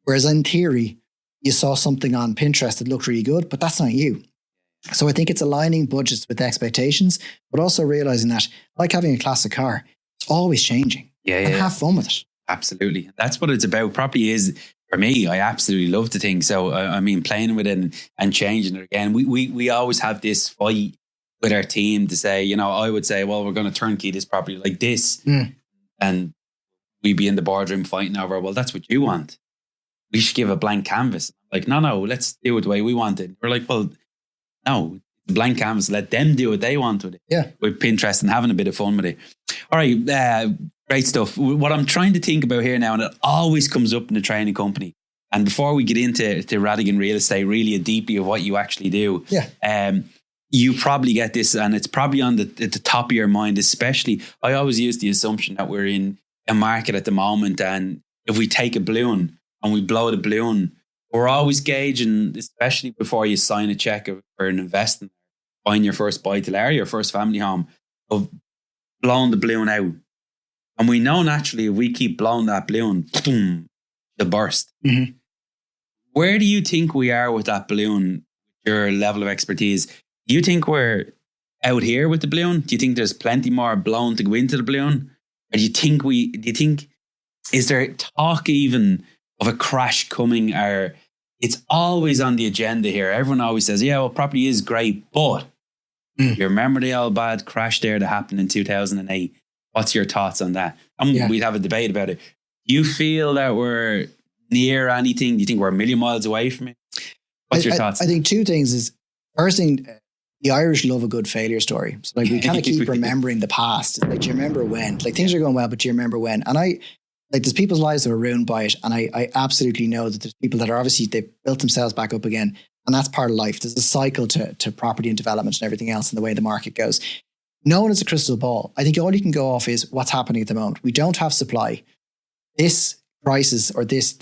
Whereas in theory, you saw something on Pinterest that looked really good, but that's not you. So I think it's aligning budgets with expectations, but also realizing that, like having a classic car, it's always changing. And have fun with it. Absolutely. That's what it's about. Property is, for me, I absolutely love the thing. So, I mean, playing with it and changing it again. We always have this fight with our team to say, I would say, well, we're going to turnkey this property like this. And we'd be in the boardroom fighting over, well, that's what you want. We should give a blank canvas. Like, no, let's do it the way we want it. We're like, well, no, blank canvas, let them do what they want with it. Yeah. With Pinterest and having a bit of fun with it. All right, great stuff. What I'm trying to think about here now, and it always comes up in the training company, and before we get into Radigan Real Estate, really deeply of what you actually do, you probably get this, and it's probably on at the top of your mind, especially. I always use the assumption that we're in a market at the moment, and if we take a balloon and we blow the balloon, we're always gauging, especially before you sign a check for an investment, buying your first buy-to-let, your first family home, of blowing the balloon out. And we know naturally if we keep blowing that balloon, boom, it'll burst. Mm-hmm. Where do you think we are with that balloon, your level of expertise? Do you think we're out here with the balloon? Do you think there's plenty more blown to go into the balloon? Or do you think, is there talk even of a crash coming? Or it's always on the agenda here. Everyone always says, yeah, well, property is great, but you remember the old bad crash there that happened in 2008? What's your thoughts on that? And we'd have a debate about it. Do you feel that we're near anything? Do you think we're a million miles away from it? What's your thoughts? I think two things is, first thing, the Irish love a good failure story. So like we kind of keep remembering the past. It's like, do you remember when? Like things are going well, but do you remember when? And there's people's lives that are ruined by it. And I absolutely know that there's people that are obviously, they've built themselves back up again. And that's part of life. There's a cycle to property and development and everything else and the way the market goes. No one has a crystal ball. I think all you can go off is what's happening at the moment. We don't have supply. This crisis or this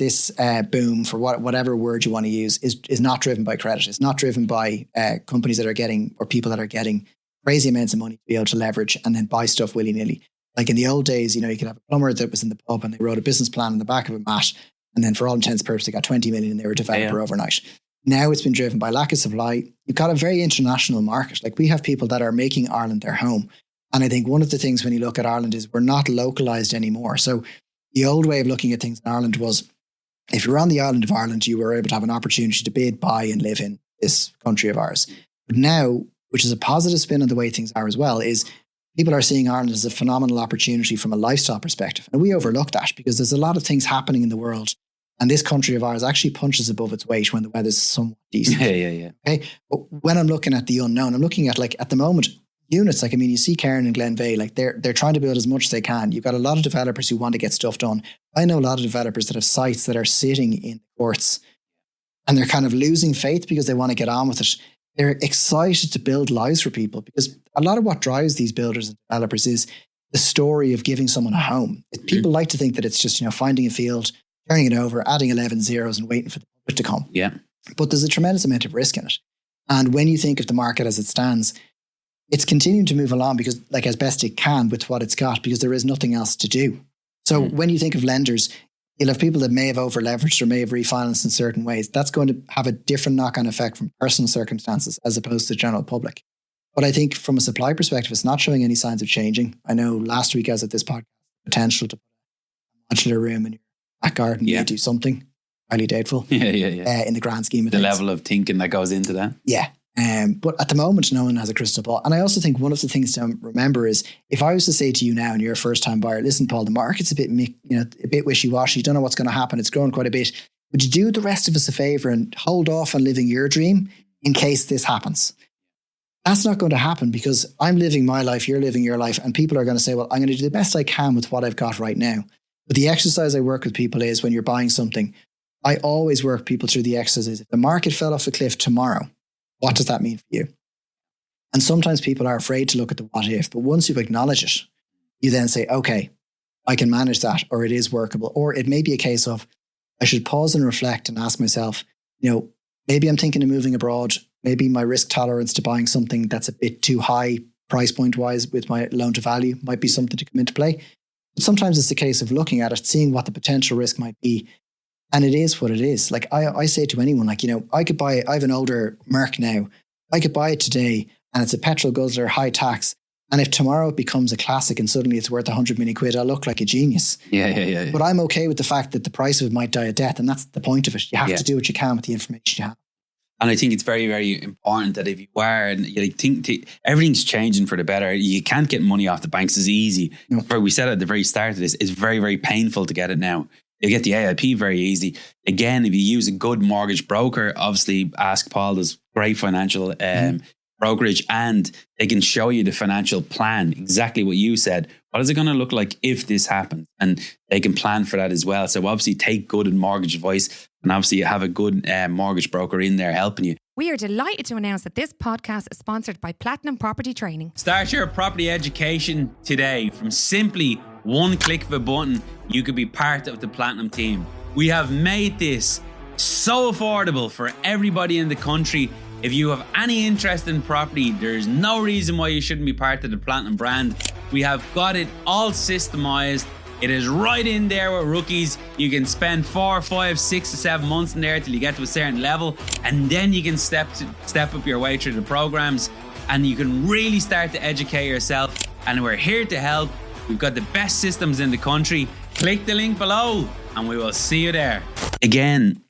boom, for whatever word you want to use, is not driven by credit. It's not driven by companies that are getting, or people that are getting crazy amounts of money to be able to leverage and then buy stuff willy-nilly. Like in the old days, you could have a plumber that was in the pub and they wrote a business plan on the back of a mat, and then for all intents and purposes, they got 20 million and they were a developer overnight. Now it's been driven by lack of supply. You've got a very international market. Like we have people that are making Ireland their home. And I think one of the things when you look at Ireland is we're not localized anymore. So the old way of looking at things in Ireland was, if you're on the island of Ireland, you were able to have an opportunity to bid, buy and live in this country of ours. But now, which is a positive spin on the way things are as well, is people are seeing Ireland as a phenomenal opportunity from a lifestyle perspective. And we overlook that because there's a lot of things happening in the world. And this country of ours actually punches above its weight when the weather's somewhat decent. Yeah. Okay. But when I'm looking at the unknown, I'm looking at, like, at the moment, units, like, I mean, you see Cairn and Glenveigh, like they're trying to build as much as they can. You've got a lot of developers who want to get stuff done. I know a lot of developers that have sites that are sitting in courts and they're kind of losing faith because they want to get on with it. They're excited to build lives for people, because a lot of what drives these builders and developers is the story of giving someone a home. People like to think that it's just, finding a field, turning it over, adding 11 zeros and waiting for the public to come. Yeah. But there's a tremendous amount of risk in it. And when you think of the market as it stands, it's continuing to move along because, like, as best it can with what it's got, because there is nothing else to do. So when you think of lenders, you'll have people that may have over leveraged or may have refinanced in certain ways. That's going to have a different knock-on effect from personal circumstances as opposed to the general public. But I think from a supply perspective, it's not showing any signs of changing. I know last week I was at this podcast, potential to put a modular room in your back garden, may do something highly doubtful. In the grand scheme of the things. level of thinking that goes into that. Yeah. But at the moment, no one has a crystal ball. And I also think one of the things to remember is, if I was to say to you now and you're a first time buyer, listen, Paul, the market's a bit wishy-washy. You don't know what's going to happen. It's growing quite a bit. Would you do the rest of us a favor and hold off on living your dream in case this happens? That's not going to happen, because I'm living my life, you're living your life, and people are going to say, well, I'm going to do the best I can with what I've got right now. But the exercise I work with people is, when you're buying something, I always work people through the exercise. If the market fell off a cliff tomorrow, what does that mean for you? And sometimes people are afraid to look at the what if, but once you acknowledge it, you then say, okay, I can manage that, or it is workable. Or it may be a case of, I should pause and reflect and ask myself, maybe I'm thinking of moving abroad. Maybe my risk tolerance to buying something that's a bit too high price point wise with my loan to value might be something to come into play. But sometimes it's a case of looking at it, seeing what the potential risk might be. And it is what it is. Like I say to anyone, like, I could buy, I have an older Merc now. I could buy it today and it's a petrol guzzler, high tax. And if tomorrow it becomes a classic and suddenly it's worth 100 million quid, I'll look like a genius. Yeah. But I'm okay with the fact that the price of it might die a death. And that's the point of it. You have to do what you can with the information you have. And I think it's very, very important that if you are, and you think everything's changing for the better, you can't get money off the banks as easy. No. We said at the very start of this, it's very, very painful to get it now. You get the AIP very easy. Again, if you use a good mortgage broker, obviously ask Paul, there's great financial brokerage, and they can show you the financial plan, exactly what you said. What is it going to look like if this happens? And they can plan for that as well. So obviously take good mortgage advice, and obviously you have a good mortgage broker in there helping you. We are delighted to announce that this podcast is sponsored by Platinum Property Training. Start your property education today. From simply one click of a button, you could be part of the Platinum team. We have made this so affordable for everybody in the country. If you have any interest in property, there's no reason why you shouldn't be part of the Platinum brand. We have got it all systemized. It is right in there with rookies. You can spend 4, 5, 6 to 7 months in there till you get to a certain level, and then you can step up your way through the programs, and you can really start to educate yourself. And we're here to help. We've got the best systems in the country. Click the link below and we will see you there. Again,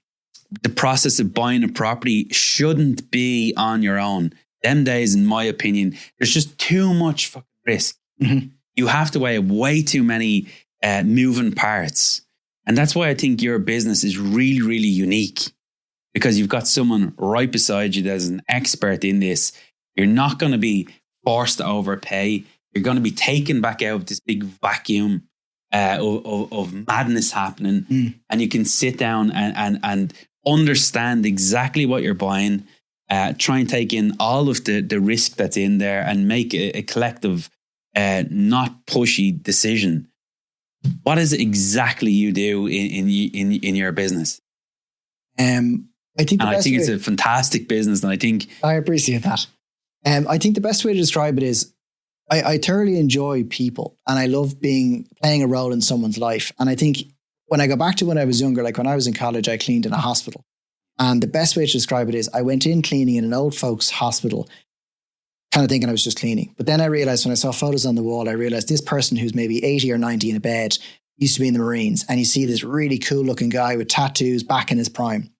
the process of buying a property shouldn't be on your own. Them days, in my opinion, there's just too much fucking risk. Mm-hmm. You have to weigh way too many moving parts. And that's why I think your business is really, really unique, because you've got someone right beside you that's an expert in this. You're not going to be forced to overpay. You're going to be taken back out of this big vacuum of madness happening. And you can sit down and understand exactly what you're buying, try and take in all of the risk that's in there and make a collective, not pushy decision. What is it exactly you do in your business? I think it's a fantastic business, and I appreciate that. I think the best way to describe it is I thoroughly enjoy people, and I love playing a role in someone's life. And I think when I go back to when I was younger, like when I was in college, I cleaned in a hospital. And the best way to describe it is I went in cleaning in an old folks hospital, kind of thinking I was just cleaning. But then I realized when I saw photos on the wall, I realized this person who's maybe 80 or 90 in a bed used to be in the Marines. And you see this really cool looking guy with tattoos back in his prime.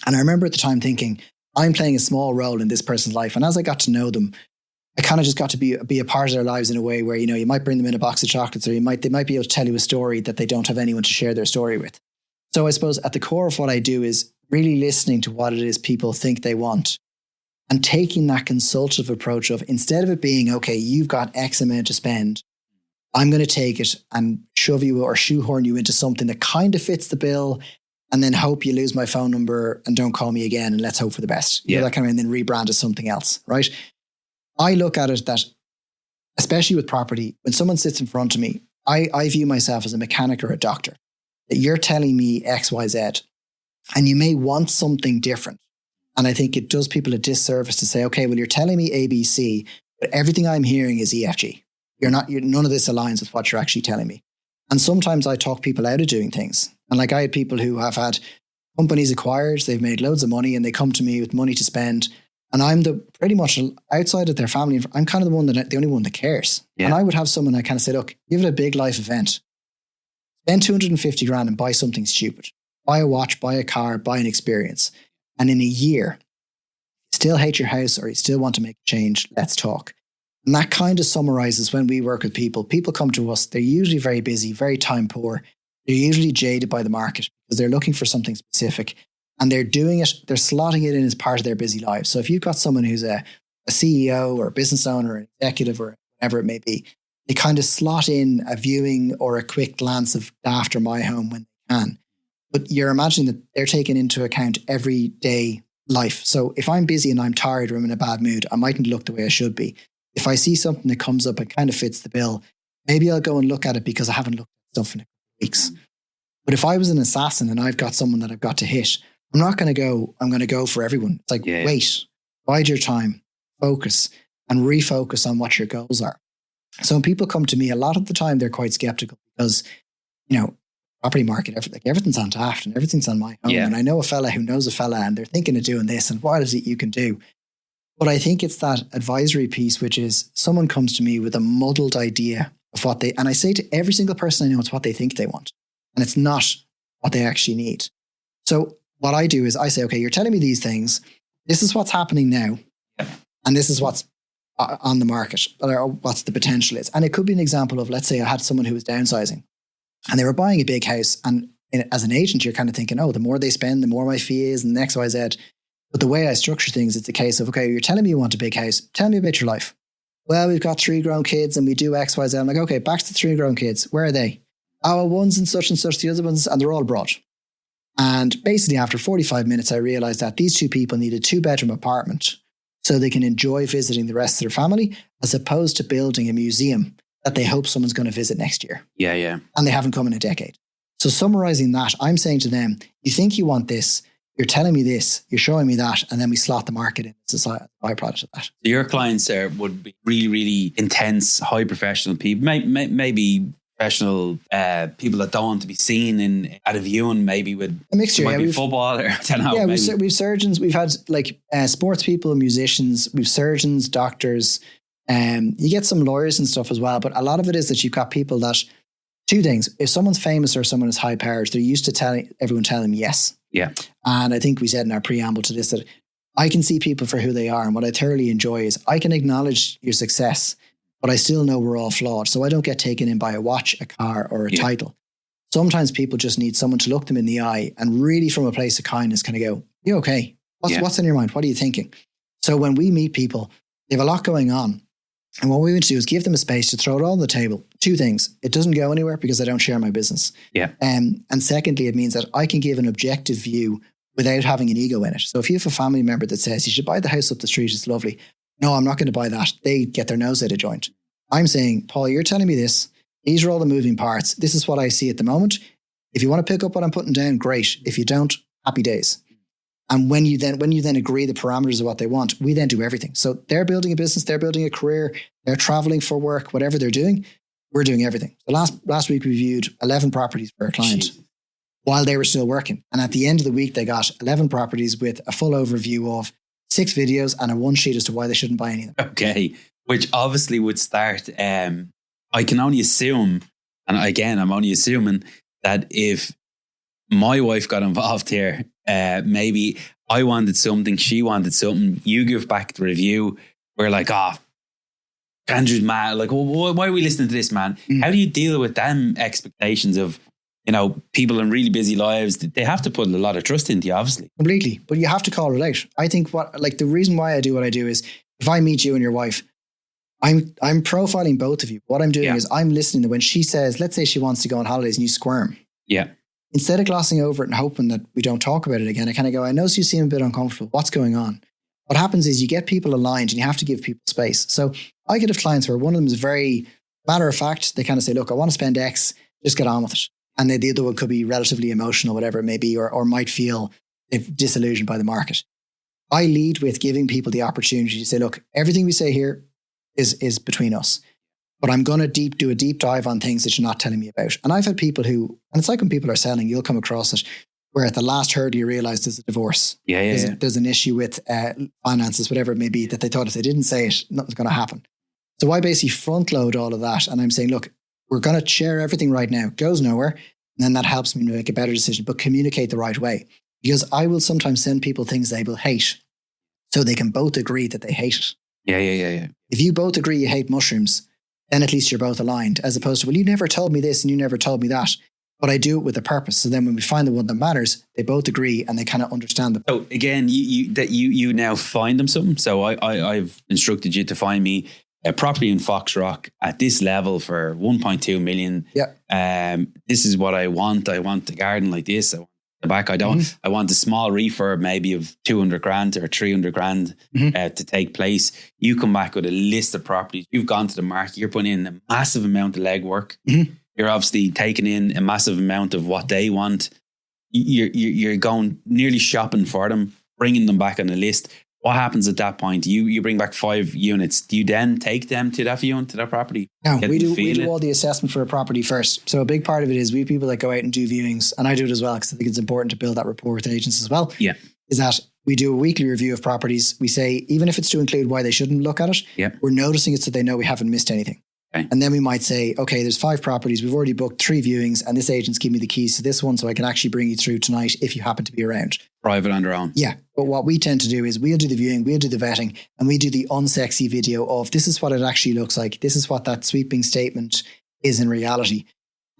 And I remember at the time thinking, I'm playing a small role in this person's life. And as I got to know them, I kind of just got to be a part of their lives in a way where, you know, you might bring them in a box of chocolates, or they might be able to tell you a story that they don't have anyone to share their story with. So I suppose at the core of what I do is really listening to what it is people think they want, and taking that consultative approach of, instead of it being, okay, you've got X amount to spend, I'm going to take it and shove you or shoehorn you into something that kind of fits the bill, and then hope you lose my phone number and don't call me again, and let's hope for the best. Yeah. You know, that kind of, and then rebrand as something else, right? I look at it that, especially with property, when someone sits in front of me, I view myself as a mechanic or a doctor. That you're telling me X, Y, Z, and you may want something different. And I think it does people a disservice to say, okay, well, you're telling me A, B, C, but everything I'm hearing is E, F, G. None of this aligns with what you're actually telling me. And sometimes I talk people out of doing things. And like I had people who have had companies acquired, they've made loads of money, and they come to me with money to spend. And I'm pretty much outside of their family, I'm kind of the only one that cares. Yeah. And I would have someone I kind of say, look, give it a big life event. Spend 250 grand and buy something stupid. Buy a watch, buy a car, buy an experience. And in a year, you still hate your house or you still want to make a change, let's talk. And that kind of summarizes when we work with people. People come to us, they're usually very busy, very time poor. They're usually jaded by the market because they're looking for something specific. And they're doing it, they're slotting it in as part of their busy lives. So if you've got someone who's a CEO or a business owner or an executive or whatever it may be, they kind of slot in a viewing or a quick glance of After My Home when they can. But you're imagining that they're taking into account everyday life. So if I'm busy and I'm tired or I'm in a bad mood, I mightn't look the way I should be. If I see something that comes up and kind of fits the bill, maybe I'll go and look at it because I haven't looked at stuff in a couple of weeks. But if I was an assassin and I've got someone that I've got to hit, I'm not going to go, I'm going to go for everyone. It's like, wait, bide your time, focus, and refocus on what your goals are. So when people come to me, a lot of the time they're quite skeptical because, you know, property market, everything's on Taft and everything's on My Home. Yeah. And I know a fella who knows a fella and they're thinking of doing this and what is it you can do? But I think it's that advisory piece, which is someone comes to me with a muddled idea of what and I say to every single person I know, it's what they think they want. And it's not what they actually need. So what I do is I say, okay, you're telling me these things. This is what's happening now. And this is what's on the market, or what's the potential is. And it could be an example of, let's say I had someone who was downsizing and they were buying a big house. And as an agent, you're kind of thinking, oh, the more they spend, the more my fee is and X, Y, Z. But the way I structure things, it's a case of, okay, you're telling me you want a big house. Tell me about your life. Well, we've got 3 grown kids and we do X, Y, Z. I'm like, okay, back to the 3 grown kids. Where are they? Oh, one's in such and such, the other one's, and they're all abroad. And basically after 45 minutes, I realized that these two people need a 2-bedroom apartment so they can enjoy visiting the rest of their family, as opposed to building a museum that they hope someone's going to visit next year. Yeah, yeah. And they haven't come in a decade. So summarizing that, I'm saying to them, you think you want this, you're telling me this, you're showing me that, and then we slot the market in as a byproduct of that. So your clients would be really, really intense, high professional people, maybe professional people that don't want to be seen at a viewing, maybe with a mixture. Might be football, or I don't know. Yeah, we've surgeons, we've had like sports people, musicians, we've surgeons, doctors. You get some lawyers and stuff as well, but a lot of it is that you've got people that, two things. If someone's famous or someone is high powered, they're used to telling them yes. Yeah. And I think we said in our preamble to this that I can see people for who they are. And what I thoroughly enjoy is I can acknowledge your success, but I still know we're all flawed. So I don't get taken in by a watch, a car, or a title. Sometimes people just need someone to look them in the eye and really from a place of kindness kind of go, you okay? What's in your mind? What are you thinking? So when we meet people, they have a lot going on. And what we want to do is give them a space to throw it all on the table. Two things. It doesn't go anywhere because I don't share my business. Yeah. And secondly, it means that I can give an objective view without having an ego in it. So if you have a family member that says, you should buy the house up the street, it's lovely. No, I'm not going to buy that. They get their nose out of joint. I'm saying, Paul, you're telling me this. These are all the moving parts. This is what I see at the moment. If you want to pick up what I'm putting down, great. If you don't, happy days. And when you then agree the parameters of what they want, we then do everything. So they're building a business, they're building a career, they're traveling for work, whatever they're doing, we're doing everything. So last week we viewed 11 properties for a client while they were still working. And at the end of the week, they got 11 properties with a full overview of 6 videos and a one sheet as to why they shouldn't buy any of them. Okay. Which obviously would start, I can only assume, and again, I'm only assuming that if my wife got involved here, maybe I wanted something, she wanted something, you give back the review, we're like, Andrew's mad, like, why are we listening to this, man? How do you deal with them expectations of, people in really busy lives? They have to put a lot of trust into you, obviously. Completely, but you have to call it out. I think the reason why I do what I do is, if I meet you and your wife, I'm profiling both of you. What I'm doing is I'm listening to when she says, let's say she wants to go on holidays and you squirm. Yeah. Instead of glossing over it and hoping that we don't talk about it again, I kind of go, I notice you seem a bit uncomfortable. What's going on? What happens is you get people aligned and you have to give people space. So I get have clients where one of them is very matter of fact. They kind of say, look, I want to spend X, just get on with it. And the other one could be relatively emotional, whatever it may be, or might feel disillusioned by the market. I lead with giving people the opportunity to say, look, everything we say here is between us. But I'm going to do a deep dive on things that you're not telling me about. And I've had people who, and it's like when people are selling, you'll come across it, where at the last hurdle you realize there's a divorce. There's an issue with finances, whatever it may be, that they thought if they didn't say it, nothing's going to happen. So I basically front load all of that. And I'm saying, look, we're going to share everything right now. It goes nowhere. And then that helps me make a better decision, but communicate the right way. Because I will sometimes send people things they will hate so they can both agree that they hate it. Yeah. If you both agree you hate mushrooms, then at least you're both aligned, as opposed to, well, you never told me this and you never told me that. But I do it with a purpose. So then when we find the one that matters, they both agree and they kind of understand the. So again, you now find them something. So I've instructed you to find me a property in Foxrock at this level for 1.2 million. Yeah. This is what I want. I want the garden like this. I want the back. I want a small refurb maybe of 200 grand or 300 grand to take place. You come back with a list of properties. You've gone to the market. You're putting in a massive amount of legwork. You're obviously taking in a massive amount of what they want. You're going nearly shopping for them, bringing them back on the list. What happens at that point? You bring back 5 units. Do you then take them to that view, to that property? No, we do all the assessment for a property first. So a big part of it is we have people that go out and do viewings, and I do it as well because I think it's important to build that rapport with agents as well. Yeah. Is that we do a weekly review of properties. We say, even if it's to include why they shouldn't look at it, we're noticing it so they know we haven't missed anything. Okay. And then we might say, okay, there's 5 properties. We've already booked 3 viewings and this agent's given me the keys to this one so I can actually bring you through tonight if you happen to be around. Private on their own. Yeah. But what we tend to do is we'll do the viewing, we'll do the vetting, and we do the unsexy video of this is what it actually looks like. This is what that sweeping statement is in reality.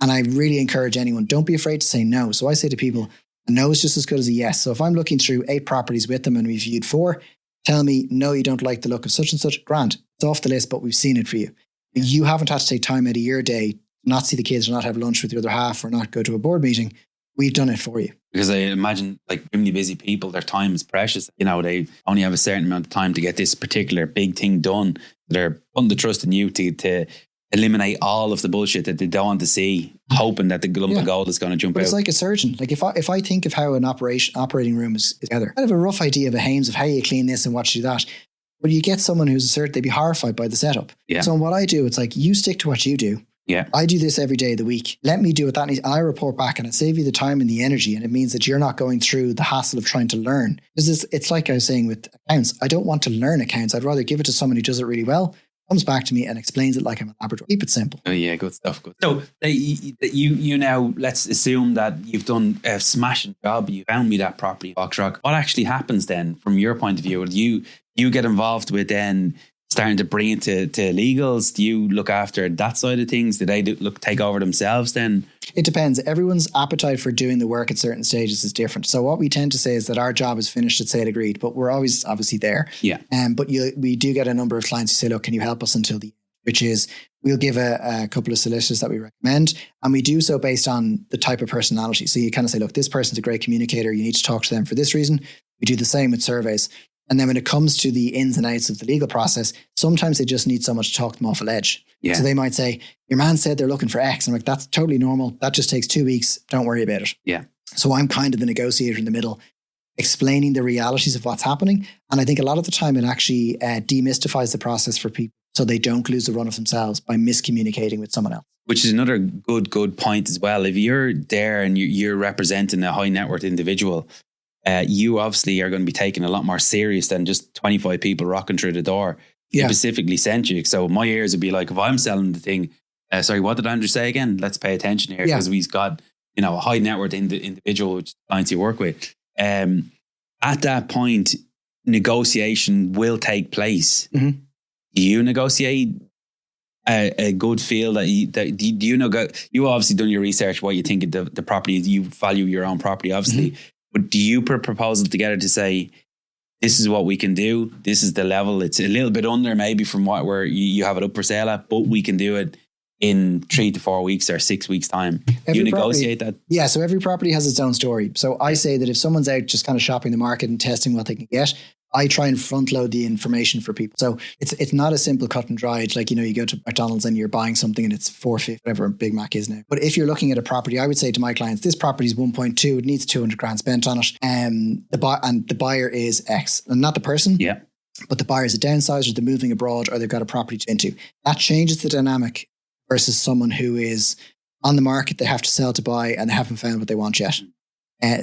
And I really encourage anyone, don't be afraid to say no. So I say to people, a no is just as good as a yes. So if I'm looking through 8 properties with them and we've viewed 4, tell me, no, you don't like the look of such and such, grand. It's off the list, but we've seen it for you. You haven't had to take time out of your day, not see the kids or not have lunch with the other half or not go to a board meeting. we've done it for you. Because I imagine like really busy people, their time is precious. You know, they only have a certain amount of time to get this particular big thing done. They're putting the trust in you to eliminate all of the bullshit that they don't want to see, hoping that the lump of gold is going to jump out. It's like a surgeon. Like if I think of how an operating room is together, I have a rough idea of a Hames of how you clean this and what you do that. But you get someone who's a surgeon, they'd be horrified by the setup. Yeah. So what I do, it's like, you stick to what you do. Yeah. I do this every day of the week. Let me do what that needs. I report back and I save you the time and the energy. And it means that you're not going through the hassle of trying to learn. Because it's like I was saying with accounts. I don't want to learn accounts. I'd rather give it to someone who does it really well, comes back to me and explains it like I'm a Labrador. Keep it simple. Oh yeah, good stuff. Good. So you now, let's assume that you've done a smashing job. You found me that property, Foxrock. What actually happens then from your point of view? Do you get involved with then starting to bring it to legals? Do you look after that side of things? Do they take over themselves then? It depends. Everyone's appetite for doing the work at certain stages is different. So what we tend to say is that our job is finished at sale agreed, but we're always obviously there. Yeah. But we do get a number of clients who say, look, can you help us until the end? Which is, we'll give a couple of solicitors that we recommend. And we do so based on the type of personality. So you kind of say, look, this person's a great communicator. You need to talk to them for this reason. We do the same with surveys. And then when it comes to the ins and outs of the legal process, sometimes they just need someone to talk them off a ledge. Yeah. So they might say, your man said they're looking for X. I'm like, that's totally normal. That just takes 2 weeks. Don't worry about it. Yeah. So I'm kind of the negotiator in the middle, explaining the realities of what's happening. And I think a lot of the time it actually demystifies the process for people so they don't lose the run of themselves by miscommunicating with someone else. Which is another good point as well. If you're there and you're representing a high net worth individual, you obviously are going to be taken a lot more serious than just 25 people rocking through the door. Yeah. Specifically sent you. So my ears would be like, if I'm selling the thing, sorry, what did Andrew say again? Let's pay attention here because we've got, a high net worth individual, which clients you work with. At that point, negotiation will take place. Mm-hmm. Do you negotiate a good feel that you obviously done your research, what you think of the property, you value your own property, obviously. Mm-hmm. But do you put a proposal together to say, this is what we can do, this is the level, it's a little bit under maybe from where you have it up for sale at, but we can do it in 3 to 4 weeks or 6 weeks time? Do you negotiate that? Yeah, so every property has its own story. So I say that if someone's out just kind of shopping the market and testing what they can get, I try and front load the information for people. So it's not a simple cut and dried, like, you go to McDonald's and you're buying something and it's $4.50, whatever Big Mac is now. But if you're looking at a property, I would say to my clients, this property is 1.2, it needs 200 grand spent on it. And the buyer is X, and not the person. Yeah. But the buyer is a downsizer, they're moving abroad, or they've got a property to into. That changes the dynamic versus someone who is on the market, they have to sell to buy and they haven't found what they want yet.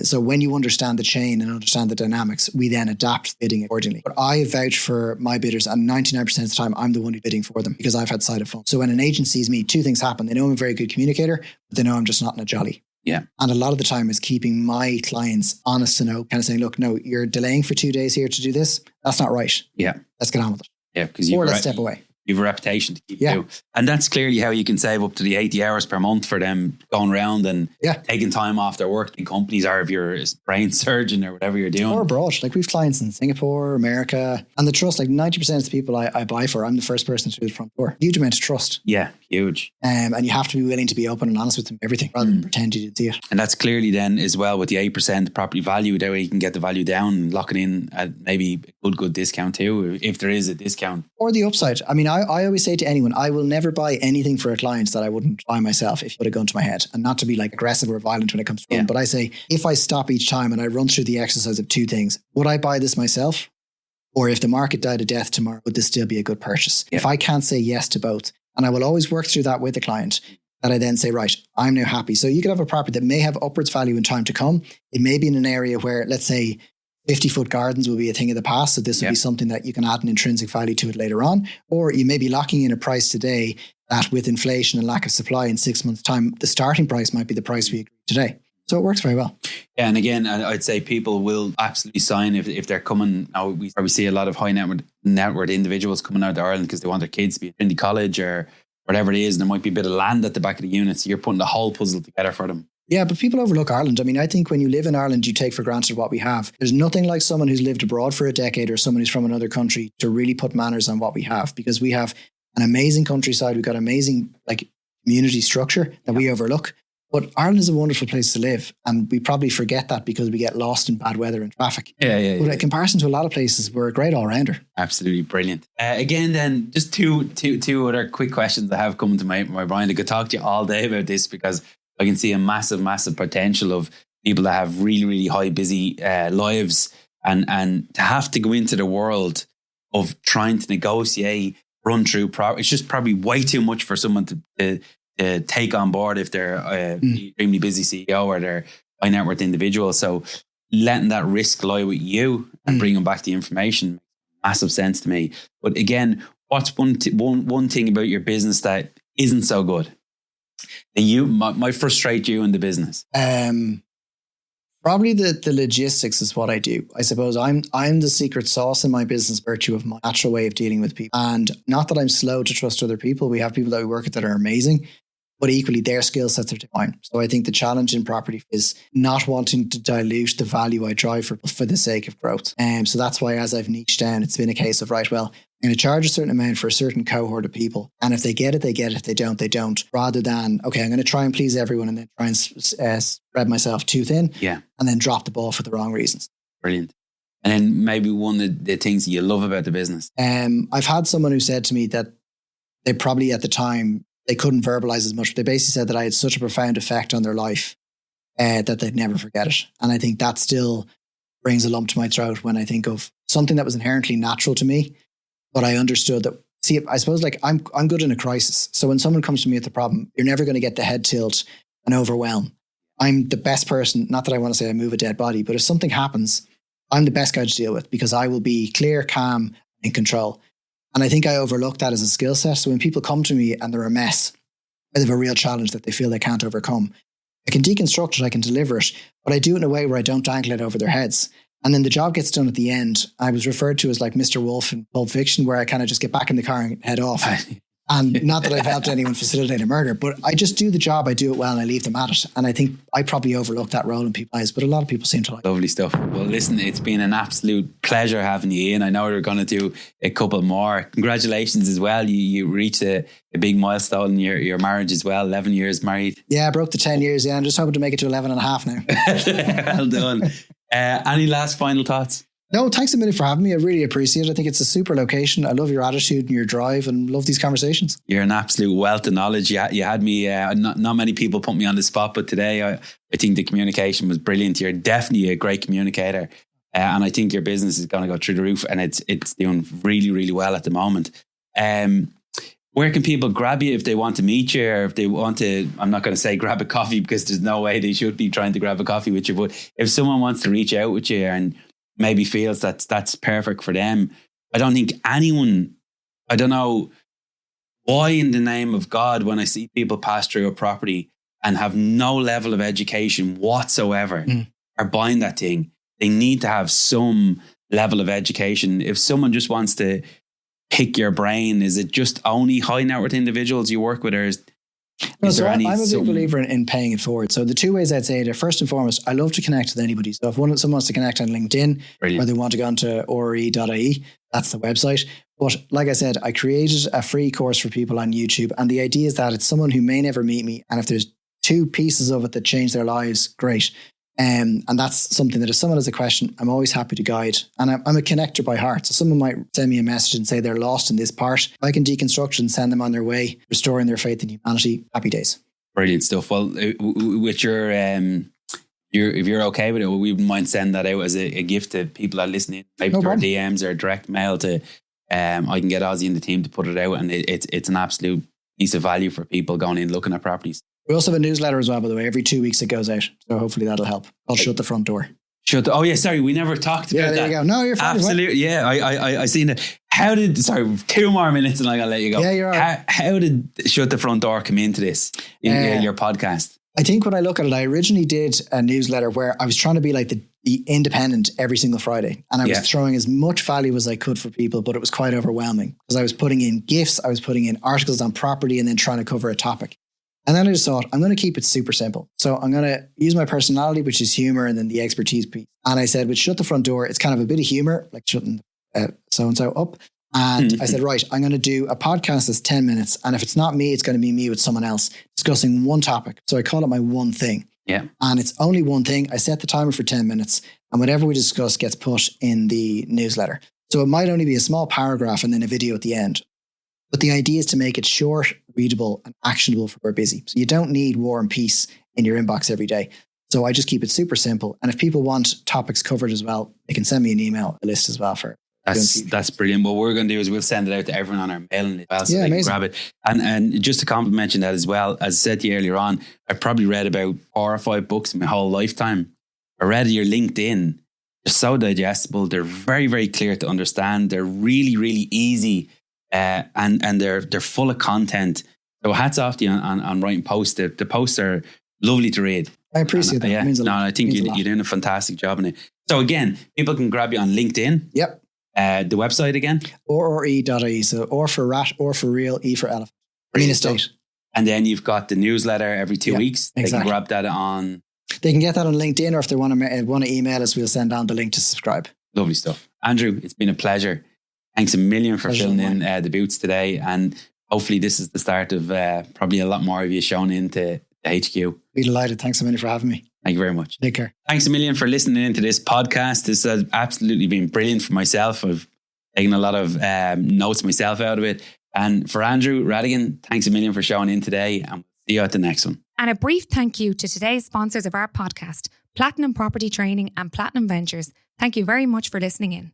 So when you understand the chain and understand the dynamics, we then adapt bidding accordingly. But I vouch for my bidders, and 99% of the time, I'm the one who's bidding for them because I've had sight of phone. So when an agent sees me, 2 things happen. They know I'm a very good communicator, but they know I'm just not in a jolly. Yeah. And a lot of the time is keeping my clients honest and open, kind of saying, look, no, you're delaying for 2 days here to do this. That's not right. Yeah. Let's get on with it. Yeah. Because let's step away. You have a reputation to keep you. And that's clearly how you can save up to the 80 hours per month for them going around and taking time off their work in companies, or if you're a brain surgeon or whatever you're doing. Or abroad. Like, we've clients in Singapore, America, and the trust, like 90% of the people I buy for, I'm the first person through the front door. Huge amount of trust. Yeah, huge. And you have to be willing to be open and honest with them, everything, rather than pretend you didn't see it. And that's clearly then as well with the 8% property value, that way you can get the value down and lock it in at maybe a good discount too, if there is a discount. Or the upside. I mean, I always say to anyone, I will never buy anything for a client that I wouldn't buy myself if it would have gone to my head. And not to be like aggressive or violent when it comes to it, but I say, if I stop each time and I run through the exercise of 2 things, would I buy this myself? Or if the market died a death tomorrow, would this still be a good purchase? Yeah. If I can't say yes to both, and I will always work through that with the client, that I then say, right, I'm now happy. So you could have a property that may have upwards value in time to come. It may be in an area where, let's say, 50-foot gardens will be a thing of the past. So this will be something that you can add an intrinsic value to it later on. Or you may be locking in a price today that, with inflation and lack of supply in 6 months' time, the starting price might be the price we agree today. So it works very well. Yeah, and again, I'd say people will absolutely sign if they're coming. Now we see a lot of high net worth individuals coming out of Ireland because they want their kids to be in the college or whatever it is. And there might be a bit of land at the back of the unit. So you're putting the whole puzzle together for them. Yeah, but people overlook Ireland. I mean, I think when you live in Ireland, you take for granted what we have. There's nothing like someone who's lived abroad for a decade or someone who's from another country to really put manners on what we have, because we have an amazing countryside. We've got amazing community structure that we overlook. But Ireland is a wonderful place to live. And we probably forget that because we get lost in bad weather and traffic. But in comparison to a lot of places, we're a great all-rounder. Absolutely brilliant. Again, then, just two other quick questions I have come to my mind. I could talk to you all day about this because I can see a massive, massive potential of people that have really, really high, busy lives and to have to go into the world of trying to negotiate, run through. It's just probably way too much for someone to take on board if they're extremely busy CEO or they're high net worth individual. So letting that risk lie with you and bringing back the information makes massive sense to me. But again, what's one thing about your business that isn't so good that might frustrate you in the business? Probably the logistics is what I do. I suppose I'm the secret sauce in my business, virtue of my natural way of dealing with people. And not that I'm slow to trust other people. We have people that we work with that are amazing, but equally their skill sets are mine. So I think the challenge in property is not wanting to dilute the value I drive for the sake of growth. So that's why, as I've niched down, it's been a case of, right, well, I'm going to charge a certain amount for a certain cohort of people. And if they get it, they get it. If they don't, they don't. Rather than, okay, I'm going to try and please everyone and then try and spread myself too thin. Yeah. And then drop the ball for the wrong reasons. Brilliant. And then maybe one of the things you love about the business. I've had someone who said to me that they probably at the time, they couldn't verbalize as much. They basically said that I had such a profound effect on their life that they'd never forget it. And I think that still brings a lump to my throat when I think of something that was inherently natural to me. But I understood that, see, I suppose like I'm good in a crisis. So when someone comes to me with a problem, you're never going to get the head tilt and overwhelm. I'm the best person, not that I want to say I move a dead body, but if something happens, I'm the best guy to deal with because I will be clear, calm, in control. And I think I overlooked that as a skill set. So when people come to me and they're a mess, they have a real challenge that they feel they can't overcome, I can deconstruct it, I can deliver it, but I do it in a way where I don't dangle it over their heads. And then the job gets done at the end. I was referred to as like Mr. Wolf in Pulp Fiction, where I kind of just get back in the car and head off. And not that I've helped anyone facilitate a murder, but I just do the job, I do it well, and I leave them at it. And I think I probably overlooked that role in people's eyes, but a lot of people seem to like it. Lovely stuff. Well, listen, it's been an absolute pleasure having you in. I know we're going to do a couple more. Congratulations as well. You reached a big milestone in your marriage as well, 11 years married. Yeah, I broke the 10 years. Yeah, I'm just hoping to make it to 11 and a half now. Well done. Any last final thoughts? No, thanks a million for having me. I really appreciate it. I think it's a super location. I love your attitude and your drive and love these conversations. You're an absolute wealth of knowledge. You had me, not many people put me on the spot, but today I think the communication was brilliant. You're definitely a great communicator. And I think your business is going to go through the roof and it's doing really, really well at the moment. Where can people grab you if they want to meet you or if they want to, I'm not going to say grab a coffee because there's no way they should be trying to grab a coffee with you. But if someone wants to reach out with you and maybe feels that's perfect for them, I don't think anyone, I don't know why in the name of God, when I see people pass through a property and have no level of education whatsoever are buying that thing, they need to have some level of education. If someone just wants to pick your brain, is it just only high net worth individuals you work with, or is there any? I'm a big believer in paying it forward. So the two ways I'd say it are, first and foremost, I love to connect with anybody. So if someone wants to connect on LinkedIn, or they want to go onto ore.ie, that's the website. But like I said, I created a free course for people on YouTube. And the idea is that it's someone who may never meet me. And if there's two pieces of it that change their lives, great. And that's something that if someone has a question, I'm always happy to guide. And I'm a connector by heart. So someone might send me a message and say they're lost in this part. I can deconstruct and send them on their way, restoring their faith in humanity. Happy days. Brilliant stuff. Well, with your, if you're okay with it, we wouldn't mind sending that out as a gift to people that are listening, maybe through our DMs or direct mail to, I can get Ozzy and the team to put it out. And it's an absolute piece of value for people going in looking at properties. We also have a newsletter as well, by the way. Every 2 weeks it goes out. So hopefully that'll help. I'll shut the front door. Oh yeah, sorry. We never talked about that. Yeah, there you go. No, you're fine. Absolutely. Yeah, I seen it. Sorry, 2 more minutes and I'm going to let you go. Yeah, you're all right. How did Shut the Front Door come into this, in your podcast? I think when I look at it, I originally did a newsletter where I was trying to be like the independent every single Friday. And I was throwing as much value as I could for people, but it was quite overwhelming because I was putting in gifts, I was putting in articles on property and then trying to cover a topic. And then I just thought, I'm going to keep it super simple. So I'm going to use my personality, which is humor, and then the expertise piece. And I said, with Shut the Front Door, it's kind of a bit of humor, like shutting so-and-so up. And I said, right, I'm going to do a podcast that's 10 minutes. And if it's not me, it's going to be me with someone else discussing one topic. So I call it my one thing. Yeah. And it's only one thing. I set the timer for 10 minutes and whatever we discuss gets put in the newsletter. So it might only be a small paragraph and then a video at the end. But the idea is to make it short, readable and actionable for we're busy. So you don't need War and Peace in your inbox every day. So I just keep it super simple. And if people want topics covered as well, they can send me an email, a list as well for That's brilliant. What we're going to do is we'll send it out to everyone on our mailing list as well so they can grab it. And just to compliment you that as well, as I said to you earlier on, I've probably read about 4 or 5 books in my whole lifetime. I read your LinkedIn. They're so digestible. They're very, very clear to understand. They're really, really easy and they're full of content. So hats off to you on writing posts. The posts are lovely to read. I appreciate that. Yeah. It means a lot. I think you're doing a fantastic job in it. So again, people can grab you on LinkedIn. Yep. The website again? ORE.ie. So or for rat, or for real, E for elephant. Real estate. And then you've got the newsletter every 2 weeks. They exactly. can grab that on... They can get that on LinkedIn, or if they want to email us, we'll send down the link to subscribe. Lovely stuff. Andrew, it's been a pleasure. Thanks a million for filling in the boots today. And hopefully this is the start of probably a lot more of you showing into the HQ. Be delighted. Thanks a million for having me. Thank you very much. Take care. Thanks a million for listening into this podcast. This has absolutely been brilliant for myself. I've taken a lot of notes myself out of it. And for Andrew Radigan, thanks a million for showing in today. And we'll see you at the next one. And a brief thank you to today's sponsors of our podcast, Platinum Property Training and Platinum Ventures. Thank you very much for listening in.